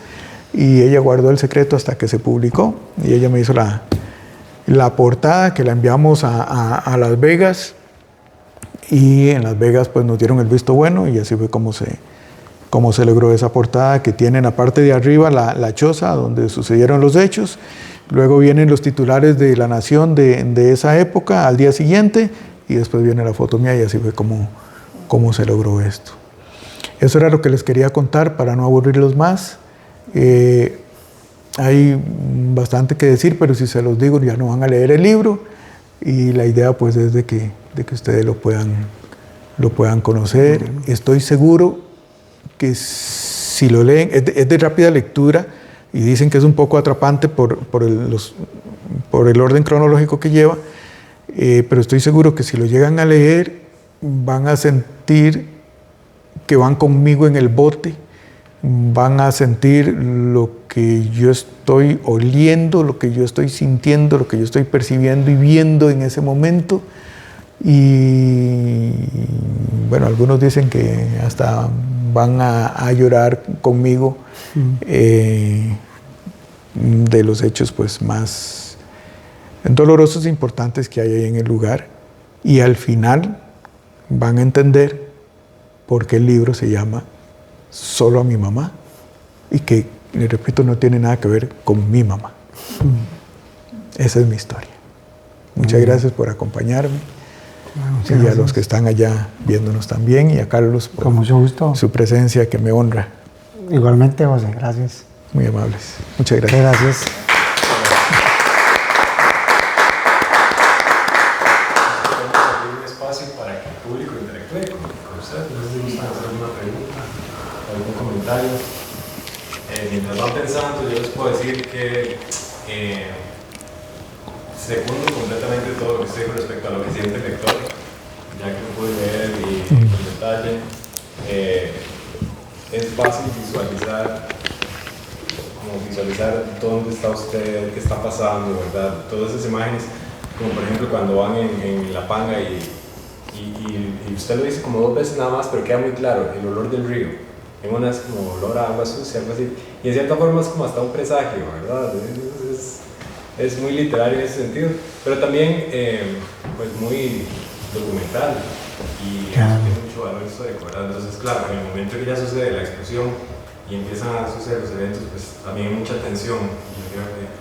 Y ella guardó el secreto hasta que se publicó y ella me hizo la portada que la enviamos a Las Vegas y en Las Vegas pues nos dieron el visto bueno y así fue como se logró esa portada, que tiene en la parte de arriba la choza donde sucedieron los hechos, luego vienen los titulares de La Nación de esa época al día siguiente y después viene la foto mía y así fue como se logró esto. Eso era lo que les quería contar para no aburrirlos más. Hay bastante que decir, pero si se los digo ya no van a leer el libro y la idea pues es de que ustedes lo puedan conocer. Estoy seguro que si lo leen, es de rápida lectura y dicen que es un poco atrapante por el orden cronológico que lleva, pero estoy seguro que si lo llegan a leer van a sentir que van conmigo en el bote, van a sentir lo que yo estoy oliendo, lo que yo estoy sintiendo, lo que yo estoy percibiendo y viendo en ese momento. Y bueno, algunos dicen que hasta van a llorar conmigo de los hechos pues más dolorosos e importantes que hay ahí en el lugar. Y al final van a entender por qué el libro se llama Solo a mi mamá y que, les repito, no tiene nada que ver con mi mamá. Esa es mi historia. Muchas gracias por acompañarme y a los que están allá viéndonos también y a Carlos por con mucho gusto. Su presencia que me honra. Igualmente, José, gracias. Muy amables. Muchas gracias. Muchas gracias. Mientras van pensando, yo les puedo decir que segundo completamente todo lo que sé con respecto a lo que siente el lector, ya que lo pude leer y con detalle. Es fácil visualizar dónde está usted, qué está pasando, ¿verdad? Todas esas imágenes, como por ejemplo cuando van en La Panga y usted lo dice como 2 veces nada más, pero queda muy claro, el olor del río. En una es como olor a agua sucia, algo así. Y en cierta forma es como hasta un presagio, ¿verdad? Es muy literario en ese sentido, pero también pues muy documental y tiene mucho valor histórico, ¿verdad? Entonces, claro, en el momento que ya sucede la explosión y empiezan a suceder los eventos, pues también hay mucha tensión. Yo creo que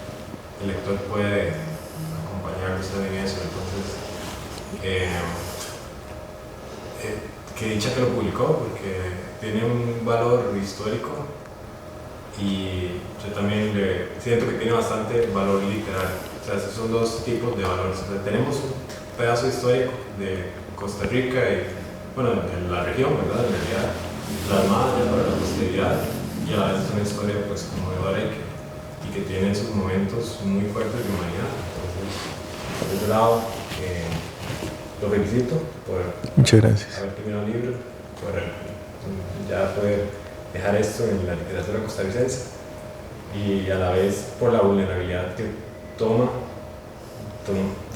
el lector puede acompañarlo usted en eso. Entonces, que dicha que lo publicó, porque tiene un valor histórico y yo también siento que tiene bastante valor literario. O sea, esos son 2 tipos de valores. O sea, tenemos un pedazo histórico de Costa Rica y, bueno, de la región, ¿verdad? En realidad, plasmada ya para la posteridad y a la vez es una historia pues conmovedora y que tiene sus momentos muy fuertes de humanidad. Entonces, por ese lado, lo felicito por haber terminado el libro, por ya poder dejar esto en la literatura costarricense y a la vez por la vulnerabilidad que toma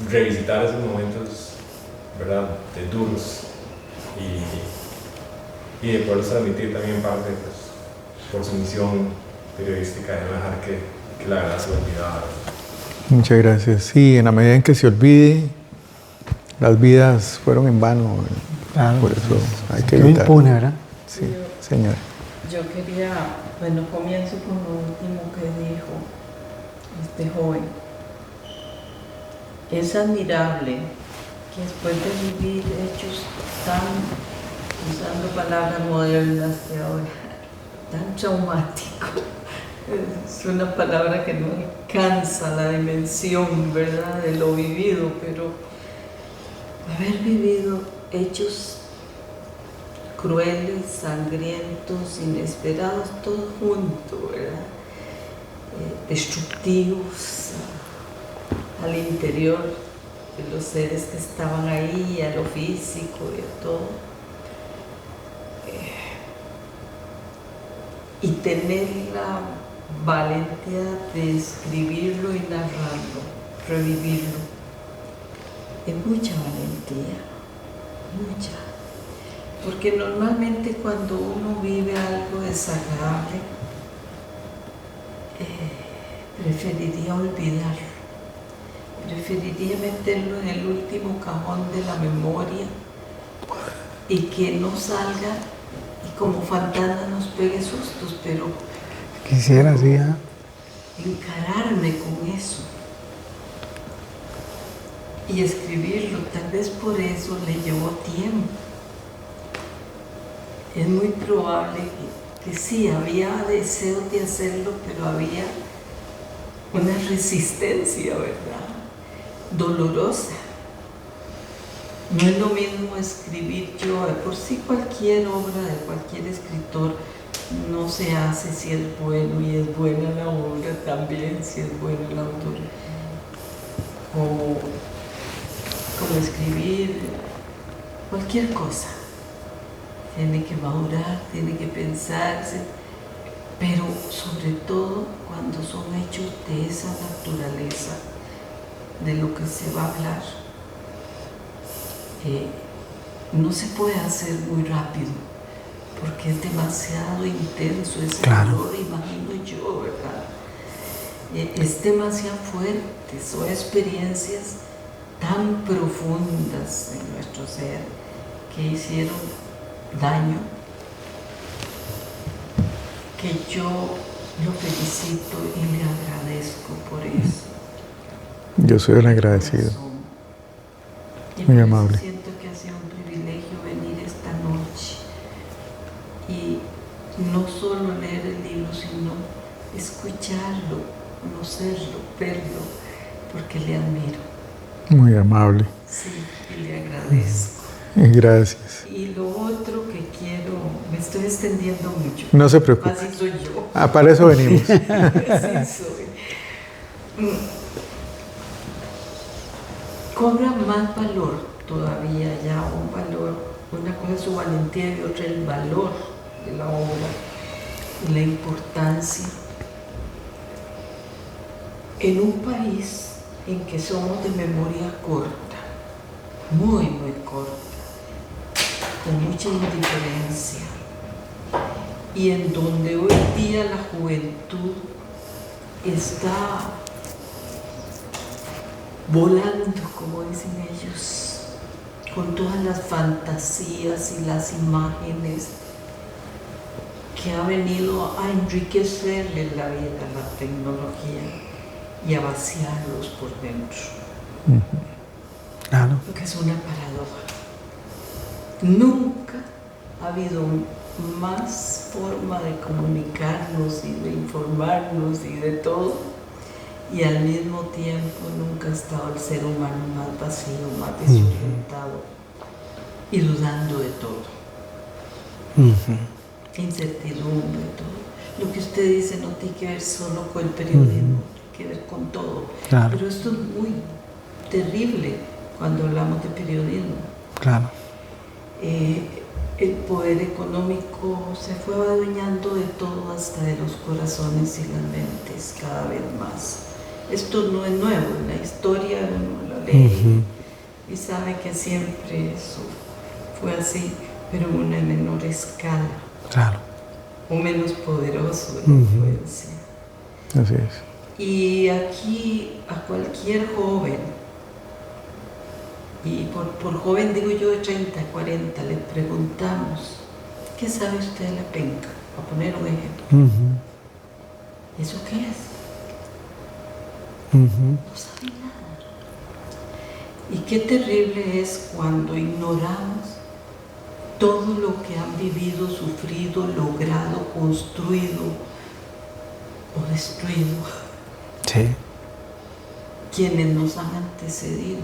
revisitar esos momentos, ¿verdad?, de duros y de poderlos transmitir también parte, pues, por su misión periodística de no dejar que la verdad se olvidara. Muchas gracias. Sí, en la medida en que se olvide, las vidas fueron en vano. Claro. Por eso hay que Quedó evitar. impune, ¿verdad? Sí, señor. Yo quería, bueno, comienzo con lo último que dijo este joven. Es admirable que después de vivir hechos tan, usando palabras modernas de ahora, tan traumáticos, es una palabra que no alcanza la dimensión, ¿verdad?, de lo vivido, pero haber vivido hechos crueles, sangrientos, inesperados, todo junto, ¿verdad? Destructivos al interior de los seres que estaban ahí, a lo físico y a todo. Y tener la valentía de escribirlo y narrarlo, revivirlo, es mucha valentía, mucha. Porque normalmente cuando uno vive algo desagradable, preferiría olvidarlo, preferiría meterlo en el último cajón de la memoria y que no salga y como fantasma nos pegue sustos, pero Quisiera, sí, ¿eh? encararme con eso y escribirlo, tal vez por eso le llevó tiempo. Es muy probable que sí, había deseos de hacerlo, pero había una resistencia, ¿verdad?, dolorosa. No es lo mismo escribir yo, de por sí cualquier obra de cualquier escritor no se hace si es bueno, y es buena la obra también, si es bueno el autor. Como escribir cualquier cosa. Tiene que madurar, tiene que pensarse, pero sobre todo cuando son hechos de esa naturaleza, de lo que se va a hablar, no se puede hacer muy rápido, porque es demasiado intenso ese dolor, imagino yo, ¿verdad? Es demasiado fuerte, son experiencias tan profundas en nuestro ser que hicieron daño, que yo lo felicito y le agradezco por eso. Yo soy un agradecido. Muy amable. Siento que ha sido un privilegio venir esta noche y no solo leer el libro, sino escucharlo, conocerlo, verlo, porque le admiro. Muy amable. Sí, y le agradezco. Gracias. Y lo otro que quiero, me estoy extendiendo mucho. No se preocupe. Así soy yo. Para eso venimos. Así soy. Cobra más valor todavía ya, un valor, una cosa es su valentía y otra el valor de la obra y la importancia. En un país en que somos de memoria corta, muy corta, con mucha indiferencia, y en donde hoy día la juventud está volando, como dicen ellos, con todas las fantasías y las imágenes que ha venido a enriquecerle la vida a la tecnología y a vaciarlos por dentro. Claro. Lo que es una paradoja. Nunca ha habido más forma de comunicarnos y de informarnos y de todo, y al mismo tiempo nunca ha estado el ser humano más vacío, más desorientado y dudando de todo. Incertidumbre, todo. Lo que usted dice no tiene que ver solo con el periodismo, tiene que ver con todo. Claro. Pero esto es muy terrible cuando hablamos de periodismo. Claro. el poder económico se fue adueñando de todo, hasta de los corazones y las mentes cada vez más. Esto no es nuevo, en la historia uno lo lee y sabe que siempre eso fue así, pero en una menor escala. Claro. O menos poderoso la influencia. Así es. Y aquí a cualquier joven, y por joven digo yo de 30, 40, le preguntamos, ¿qué sabe usted de la penca? Para poner un ejemplo. ¿Eso qué es? No sabe nada. Y qué terrible es cuando ignoramos todo lo que han vivido, sufrido, logrado, construido o destruido Sí. quienes nos han antecedido,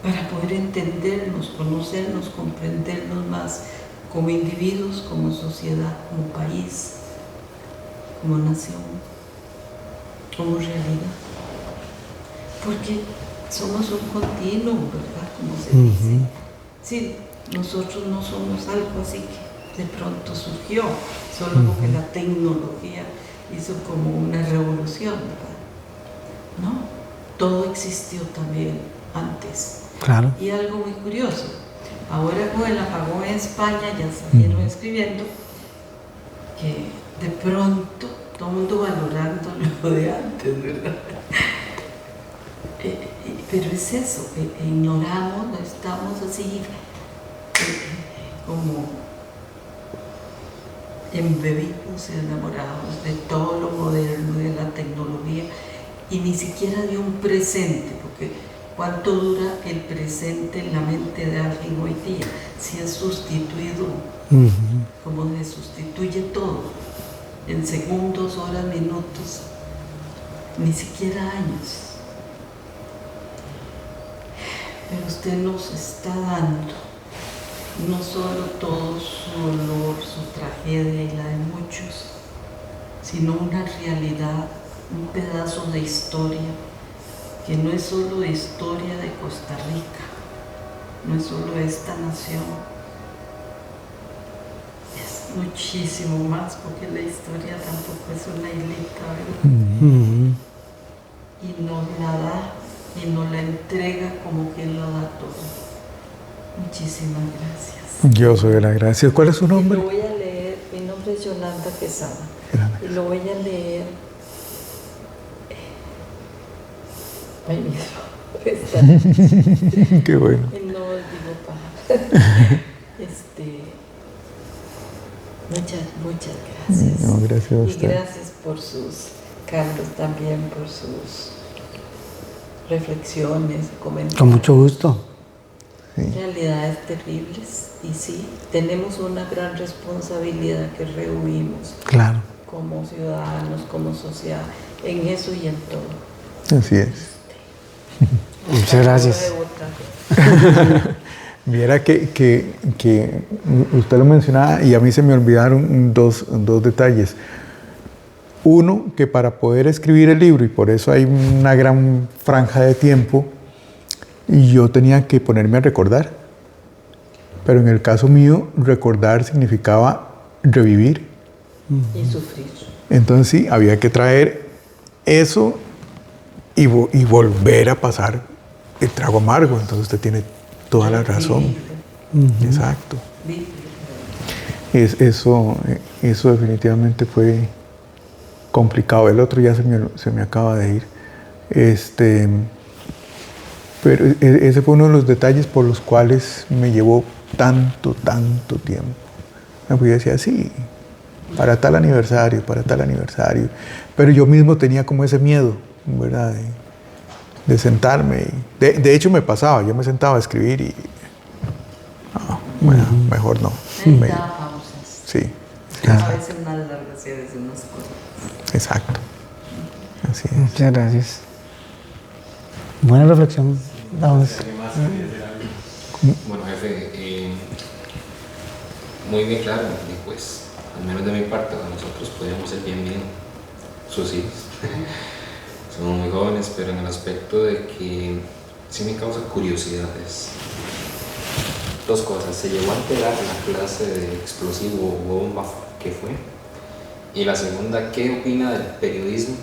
para poder entendernos, conocernos, comprendernos más como individuos, como sociedad, como país, como nación, como realidad. Porque somos un continuo, ¿verdad? Como se dice. Sí, nosotros no somos algo así que de pronto surgió, solo porque la tecnología hizo como una revolución, ¿verdad? No, todo existió también antes. Claro. Y algo muy curioso, ahora con el apagón en España ya salieron escribiendo que de pronto todo el mundo valorando lo de antes, ¿verdad? Pero es eso, ignoramos, no estamos así como embebidos y enamorados de todo lo moderno, de la tecnología, y ni siquiera de un presente, porque ¿cuánto dura el presente en la mente de alguien hoy día? Si es sustituido, como se sustituye todo, en segundos, horas, minutos, ni siquiera años. Pero usted nos está dando no solo todo su dolor, su tragedia y la de muchos, sino una realidad, un pedazo de historia, que no es solo historia de Costa Rica, no es solo esta nación, es muchísimo más, porque la historia tampoco es una islita, ¿verdad? Y nos la da y nos la entrega como quien lo da todo. Muchísimas gracias. Yo soy de la gracia. ¿Cuál es su Y nombre? lo voy a leer, mi nombre es Yolanda Quesada, y lo voy a leer. Ay, mira, Qué bueno. y no os digo paja. Muchas gracias. No, gracias a Y usted. gracias por sus Carlos también, por sus reflexiones, comentarios. Con mucho gusto. Realidades terribles, y sí, tenemos una gran responsabilidad que rehuimos Claro. como ciudadanos, como sociedad, en eso y en todo. Así es. Muchas gracias. Viera que usted lo mencionaba y a mí se me olvidaron dos detalles. Uno, que para poder escribir el libro, y por eso hay una gran franja de tiempo, y yo tenía que ponerme a recordar. Pero en el caso mío, recordar significaba revivir. Y sufrir. Entonces sí, había que traer eso y volver a pasar el trago amargo. Entonces usted tiene toda la razón. Exacto. Eso definitivamente fue complicado. El otro ya se me acaba de ir. Pero ese fue uno de los detalles por los cuales me llevó tanto tiempo. Porque yo decía, sí, para tal aniversario. Pero yo mismo tenía como ese miedo, ¿verdad? De sentarme. De hecho me pasaba, yo me sentaba a escribir y... bueno, mejor no. Necesitaba pausas. Sí. A veces más largas y a veces más cortas. Exacto. Así es. Muchas gracias. Buena reflexión. Vamos. Bueno, jefe, muy bien claro, y pues, al menos de mi parte, nosotros podríamos ser bien sus hijos. Somos muy jóvenes, pero en el aspecto de que sí me causa curiosidades. dos cosas. Se llegó a enterar la clase de explosivo o bomba que fue. Y la segunda, ¿qué opina del periodismo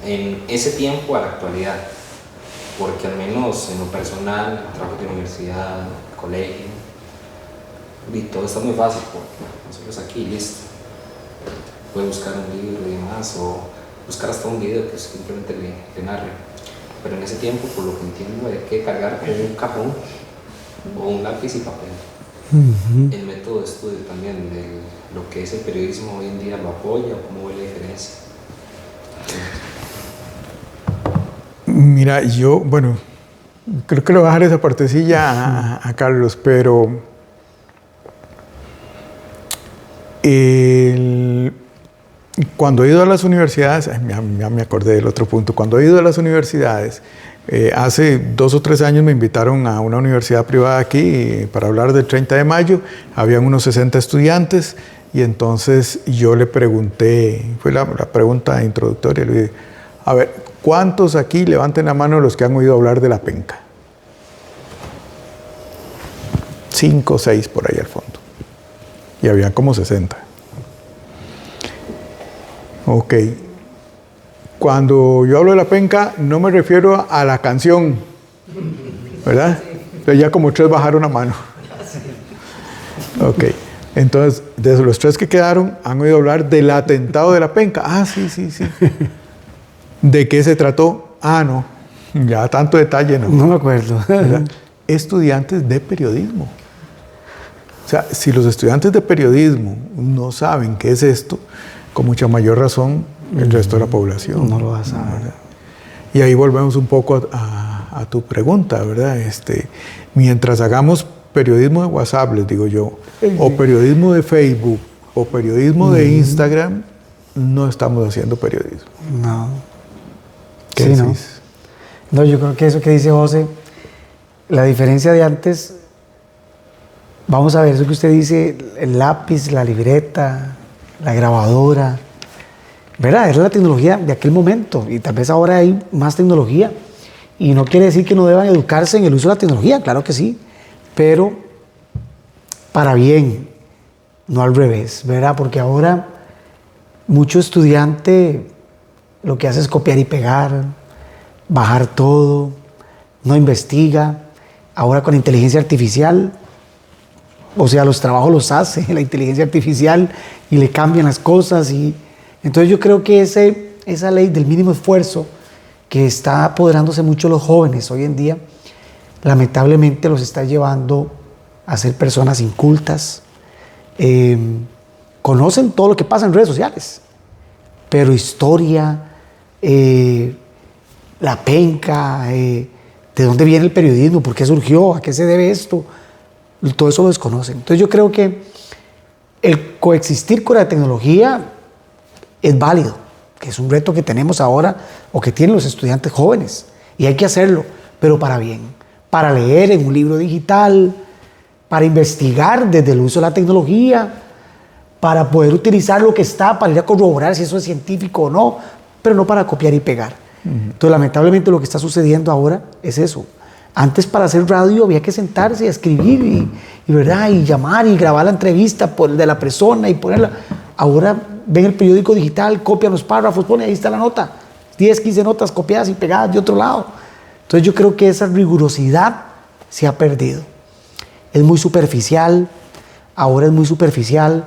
en ese tiempo a la actualidad? Porque al menos en lo personal, trabajo de universidad, colegio, y todo está muy fácil, porque nosotros aquí, listo. Puede buscar un libro y demás, o buscar hasta un video que simplemente le narre. Pero en ese tiempo, por lo que entiendo, hay que cargar con un cajón o un lápiz y papel. El método de estudio también de lo que es el periodismo hoy en día lo apoya, o cómo ve la diferencia. Mira, yo, bueno, creo que le voy a dejar esa partecilla a Carlos, pero cuando he ido a las universidades, ya me acordé del otro punto, cuando he ido a las universidades, hace 2 o 3 años me invitaron a una universidad privada aquí para hablar del 30 de mayo, habían unos 60 estudiantes y entonces yo le pregunté, fue la pregunta introductoria, le dije, a ver, ¿cuántos aquí levanten la mano los que han oído hablar de la penca? 5 o 6 por ahí al fondo. Y había como 60. Ok. Cuando yo hablo de la penca, no me refiero a la canción, ¿verdad? Entonces ya como 3 bajaron la mano. Ok. Entonces, de los 3 que quedaron, han oído hablar del atentado de la penca. Ah, sí. ¿De qué se trató? Ah, no. Ya tanto detalle no. No me acuerdo. ¿Verdad? Estudiantes de periodismo. O sea, si los estudiantes de periodismo no saben qué es esto, con mucha mayor razón el resto de la población. No lo va a saber. ¿Verdad? Y ahí volvemos un poco a tu pregunta, ¿verdad? Mientras hagamos periodismo de WhatsApp, les digo yo, o periodismo de Facebook, o periodismo de Instagram, no estamos haciendo periodismo. No. ¿Qué Sí, decís? No, yo creo que eso que dice José, la diferencia de antes, vamos a ver eso que usted dice, el lápiz, la libreta, la grabadora, ¿verdad? Era la tecnología de aquel momento y tal vez ahora hay más tecnología y no quiere decir que no deban educarse en el uso de la tecnología, claro que sí, pero para bien, no al revés, ¿verdad? Porque ahora mucho estudiante lo que hace es copiar y pegar, bajar todo, no investiga. Ahora con inteligencia artificial, o sea, los trabajos los hace la inteligencia artificial y le cambian las cosas. Y entonces yo creo que esa ley del mínimo esfuerzo que está apoderándose mucho de los jóvenes hoy en día, lamentablemente los está llevando a ser personas incultas. Conocen todo lo que pasa en redes sociales, pero historia, la penca, de dónde viene el periodismo, por qué surgió, a qué se debe esto, todo eso lo desconocen. Entonces yo creo que el coexistir con la tecnología es válido, que es un reto que tenemos ahora o que tienen los estudiantes jóvenes y hay que hacerlo, pero para bien, para leer en un libro digital, para investigar desde el uso de la tecnología, para poder utilizar lo que está, para ir a corroborar si eso es científico o no, pero no para copiar y pegar. Entonces, lamentablemente lo que está sucediendo ahora es eso. Antes para hacer radio había que sentarse y escribir y ¿verdad? Y llamar y grabar la entrevista de la persona y ponerla. Ahora ven el periódico digital, copian los párrafos, ponen ahí está la nota. 10, 15 notas copiadas y pegadas de otro lado. Entonces yo creo que esa rigurosidad se ha perdido. Es muy superficial, ahora es muy superficial.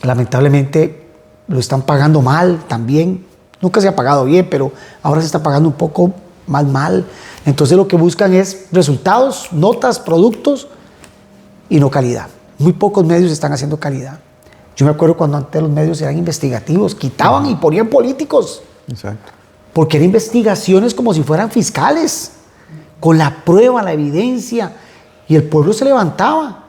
Lamentablemente lo están pagando mal también. Nunca se ha pagado bien, pero ahora se está pagando un poco más mal. Entonces lo que buscan es resultados, notas, productos y no calidad. Muy pocos medios están haciendo calidad. Yo me acuerdo cuando antes los medios eran investigativos, quitaban y ponían políticos. Exacto. Porque eran investigaciones como si fueran fiscales, con la prueba, la evidencia, y el pueblo se levantaba.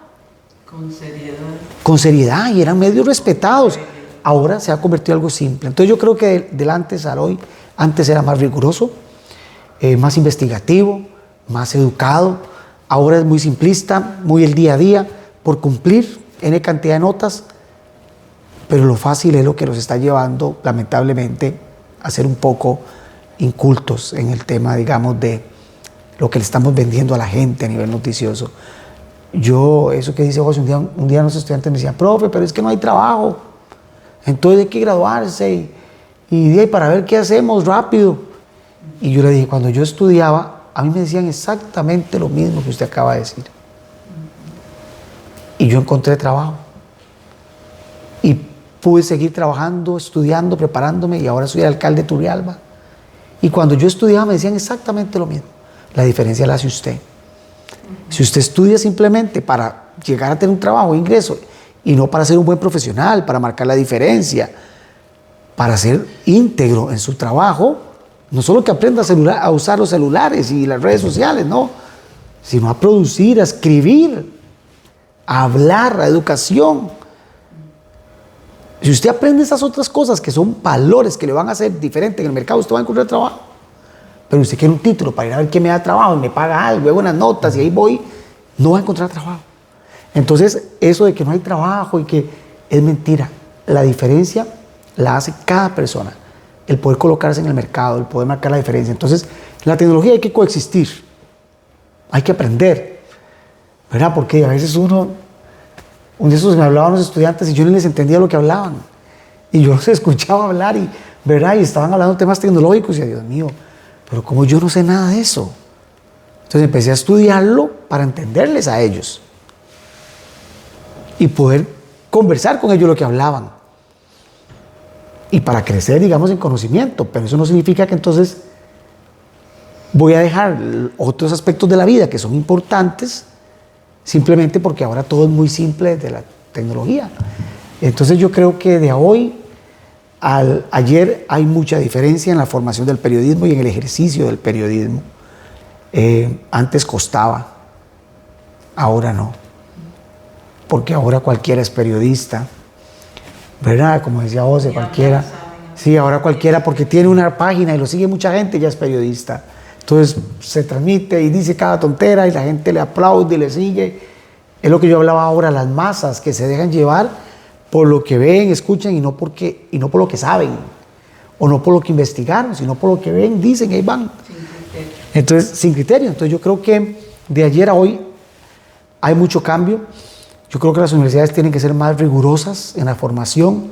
Con seriedad. Con seriedad, y eran medios respetados. Ahora se ha convertido en algo simple. Entonces yo creo que del antes al hoy, antes era más riguroso, más investigativo, más educado. Ahora es muy simplista, muy el día a día, por cumplir N cantidad de notas, pero lo fácil es lo que nos está llevando, lamentablemente, a ser un poco incultos en el tema, digamos, de lo que le estamos vendiendo a la gente a nivel noticioso. Yo, eso que dice José, un día unos estudiantes me decían, profe, pero es que no hay trabajo, entonces hay que graduarse y para ver qué hacemos rápido. Y yo le dije, cuando yo estudiaba, a mí me decían exactamente lo mismo que usted acaba de decir. Y yo encontré trabajo. Y pude seguir trabajando, estudiando, preparándome, y ahora soy el alcalde de Turrialba. Y cuando yo estudiaba me decían exactamente lo mismo. La diferencia la hace usted. Si usted estudia simplemente para llegar a tener un trabajo, ingreso, y no para ser un buen profesional, para marcar la diferencia, para ser íntegro en su trabajo, no solo que aprenda a usar los celulares y las redes sociales, no, sino a producir, a escribir, a hablar, a educación. Si usted aprende esas otras cosas que son valores que le van a hacer diferente en el mercado, usted va a encontrar trabajo. Pero usted quiere un título para ir a ver qué me da trabajo, y me paga algo, hago unas notas y ahí voy, no va a encontrar trabajo. Entonces, eso de que no hay trabajo y que es mentira. La diferencia la hace cada persona. El poder colocarse en el mercado, el poder marcar la diferencia. Entonces, la tecnología hay que coexistir, hay que aprender, ¿verdad? Porque a veces un de esos me hablaban los estudiantes y yo ni les entendía lo que hablaban. Y yo los escuchaba hablar y, ¿verdad? Y estaban hablando de temas tecnológicos y, Dios mío, pero como yo no sé nada de eso. Entonces empecé a estudiarlo para entenderles a ellos y poder conversar con ellos lo que hablaban. Y para crecer, digamos, en conocimiento. Pero eso no significa que entonces voy a dejar otros aspectos de la vida que son importantes simplemente porque ahora todo es muy simple desde la tecnología. Entonces yo creo que de hoy al ayer hay mucha diferencia en la formación del periodismo y en el ejercicio del periodismo. Antes costaba, ahora no. Porque ahora cualquiera es periodista, ¿verdad? Como decía José, cualquiera. Sí, ahora cualquiera, porque tiene una página y lo sigue mucha gente, ya es periodista. Entonces se transmite y dice cada tontera y la gente le aplaude y le sigue. Es lo que yo hablaba ahora, las masas que se dejan llevar por lo que ven, escuchan y no por lo que saben, o no por lo que investigaron, sino por lo que ven, dicen, ahí van. Entonces, sin criterio. Entonces yo creo que de ayer a hoy hay mucho cambio. Yo creo que las universidades tienen que ser más rigurosas en la formación.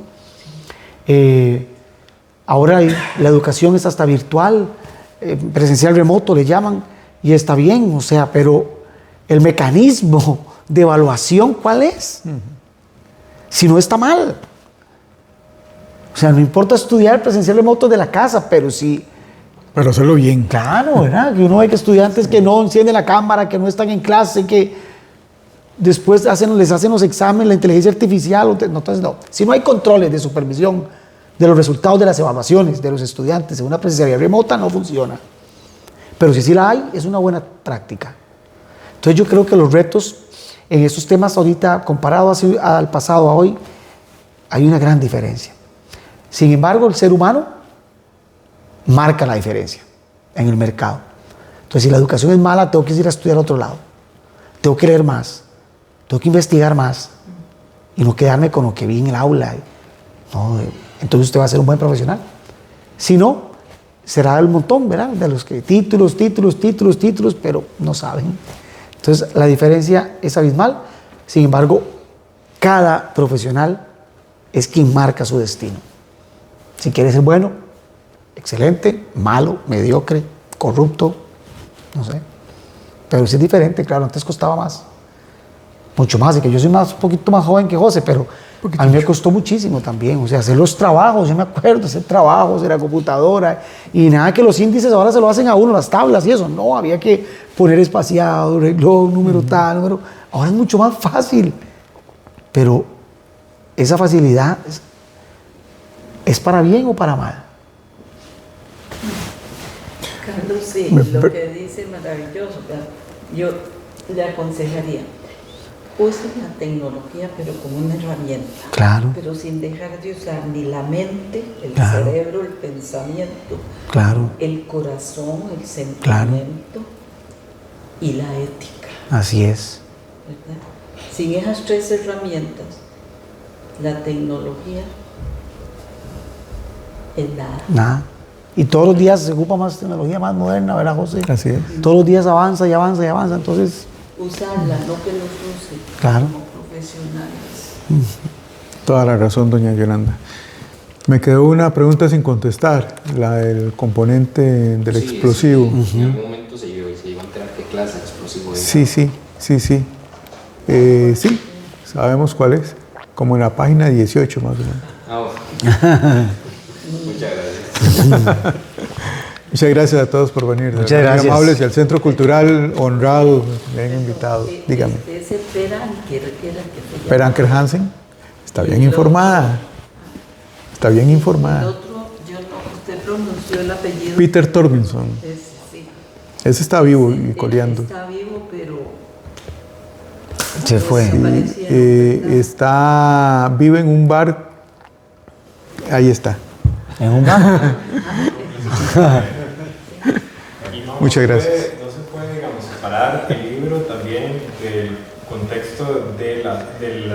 Ahora la educación es hasta virtual, presencial remoto le llaman, y está bien, o sea, pero el mecanismo de evaluación, ¿cuál es? Si no está mal. O sea, no importa estudiar presencial remoto de la casa, pero sí. Pero hacerlo bien. Claro, ¿verdad? Que uno ve que estudiantes que no encienden la cámara, que no están en clase, que después les hacen los exámenes, la inteligencia artificial. Entonces, no. Si no hay controles de supervisión de los resultados de las evaluaciones de los estudiantes en una presencialidad remota, no funciona. Pero si sí la hay, es una buena práctica. Entonces yo creo que los retos en estos temas ahorita, comparado al pasado a hoy, hay una gran diferencia. Sin embargo, el ser humano marca la diferencia en el mercado. Entonces, si la educación es mala, tengo que ir a estudiar a otro lado. Tengo que leer más. Tengo que investigar más. Y no quedarme con lo que vi en el aula. No, entonces usted va a ser un buen profesional. Si no, será el montón, ¿verdad? De los que títulos, pero no saben. Entonces, la diferencia es abismal. Sin embargo, cada profesional es quien marca su destino. Si quiere ser bueno, excelente, malo, mediocre, corrupto, no sé. Pero sí es diferente, claro, antes costaba más. Mucho más, y que yo soy un poquito más joven que José, pero a mí me costó muchísimo también. O sea, hacer los trabajos, yo me acuerdo, hacer trabajos en la computadora, y nada que los índices ahora se lo hacen a uno, las tablas y eso. No, había que poner espaciado, reloj, número tal, número. Ahora es mucho más fácil. Pero esa facilidad es para bien o para mal. Carlos, sí, lo que dice es maravilloso. Yo le aconsejaría, usen la tecnología, pero como una herramienta. Claro. Pero sin dejar de usar ni la mente, el Claro. cerebro, el pensamiento, Claro, el corazón, el sentimiento Claro. y la ética, así es. ¿verdad? Sin esas tres herramientas, la tecnología es nada. Nada. Y todos los días se ocupa más tecnología más moderna, ¿verdad, José? Así es. Todos los días avanza y avanza y avanza, entonces, Usarla, no que los use claro. como profesionales. Toda la razón, doña Yolanda. Me quedó una pregunta sin contestar, la del componente del Sí, explosivo. sí. En algún momento se llegó a enterar qué clase de explosivo era. Sí, sí, sí, sí. Sí, sabemos cuál es. Como en la página 18 más o menos. Ah, bueno. Muchas gracias. Muchas gracias a todos por venir. de Muchas verdad, muy gracias. amables y al Centro Cultural honrado me han invitado. Dígame. Ese Peranker, que era que se llama. Per Anker Hansen está bien Y el informada. Está bien El informada. otro, yo no, usted pronunció el apellido. Peter Torbinson. Sí. Ese está vivo y Él coleando. está vivo, pero Se fue. desaparecieron, Vive en un bar. Ahí está. En un bar. Y Muchas gracias. No se puede, digamos, separar el libro también del contexto del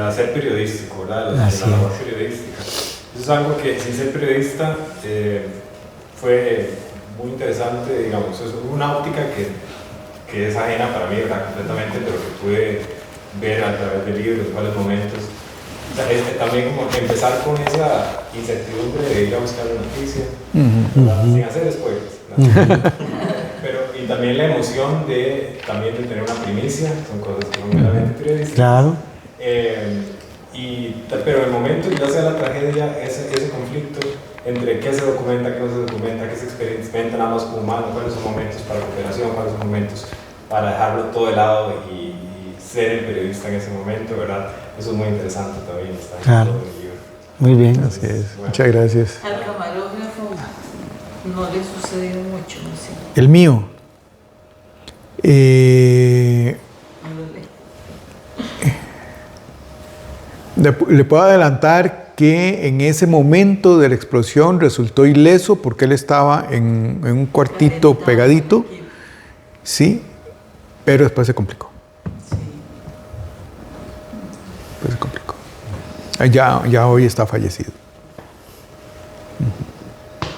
hacer periodístico, ¿verdad? De la Así labor periodística. Eso es algo que, sin ser periodista, fue muy interesante, digamos, es una óptica que es ajena para mí, ¿verdad? Completamente, pero que pude ver a través de libros, en varios momentos. O sea, también como empezar con esa incertidumbre de ir a buscar la noticia, ¿verdad? Sin hacer spoilers, ¿verdad? Y también la emoción de tener una primicia, son cosas que son meramente periodísticas. Claro. Pero en el momento, ya sea la tragedia, ese conflicto entre qué se documenta, qué no se documenta, qué se experimenta nada más como humano, cuáles son momentos para cooperación, cuáles son momentos para dejarlo todo de lado y ser el periodista en ese momento, ¿verdad? Eso es muy interesante también, está en Claro. todo el libro. Muy bien. Así es. Bueno. Muchas gracias. al camarógrafo no le sucedió mucho, ¿sí? El mío. No lo lee. Le puedo adelantar que en ese momento de la explosión resultó ileso porque él estaba en un cuartito pegadito, sí, pero después se complicó. Sí. Después se complicó. Ya hoy está fallecido.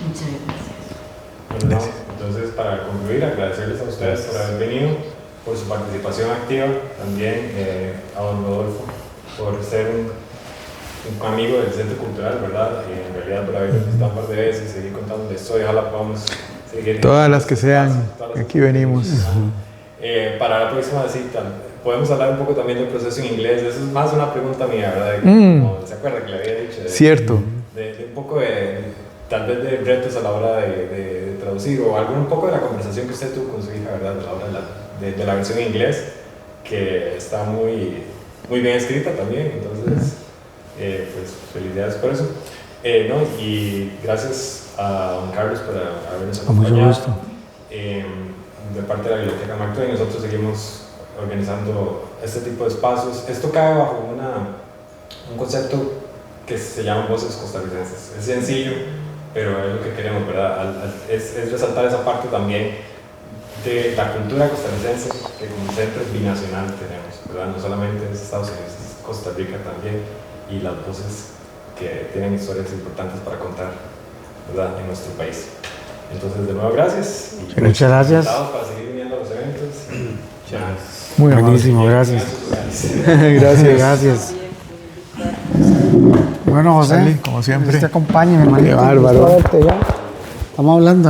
Muchas gracias. Bueno, entonces, para concluir, agradecerles a ustedes por haber venido, por su participación activa, también a don Rodolfo por ser un amigo del Centro Cultural, ¿verdad? Y en realidad por haber visitado un par de veces y seguir contando la historia, ojalá podamos seguir. Todas las que sean, aquí venimos. Para la próxima cita, podemos hablar un poco también del proceso en inglés. Eso es más una pregunta mía, ¿verdad? Como, ¿se acuerda que le había dicho? Cierto. De un poco tal vez de retos a la hora de traducir o un poco de la conversación que usted tuvo con su hija, ¿verdad? A la hora de la versión en inglés, que está muy bien escrita también, entonces, pues felicidades por eso. ¿No? Y gracias a don Carlos por habernos acompañado. Con mucho gusto. De parte de la Biblioteca Mark Twain, nosotros seguimos organizando este tipo de espacios. Esto cae bajo un concepto que se llama Voces Costarricenses. Es sencillo, pero es lo que queremos, ¿verdad? Es resaltar esa parte también de la cultura costarricense, que como centro binacional tenemos, ¿verdad? No solamente es Estados Unidos, es Costa Rica también, y las voces que tienen historias importantes para contar, ¿verdad? En nuestro país. Entonces, de nuevo, gracias. Y Muchas gracias. invitados para seguir viniendo a los eventos. Muy amable. Buenísimo, gracias. Gracias. Gracias. Bueno, José, Sally, como siempre. Dios te acompañe, mi hermanito. Qué bárbaro. Gusto verte ya. Estamos hablando.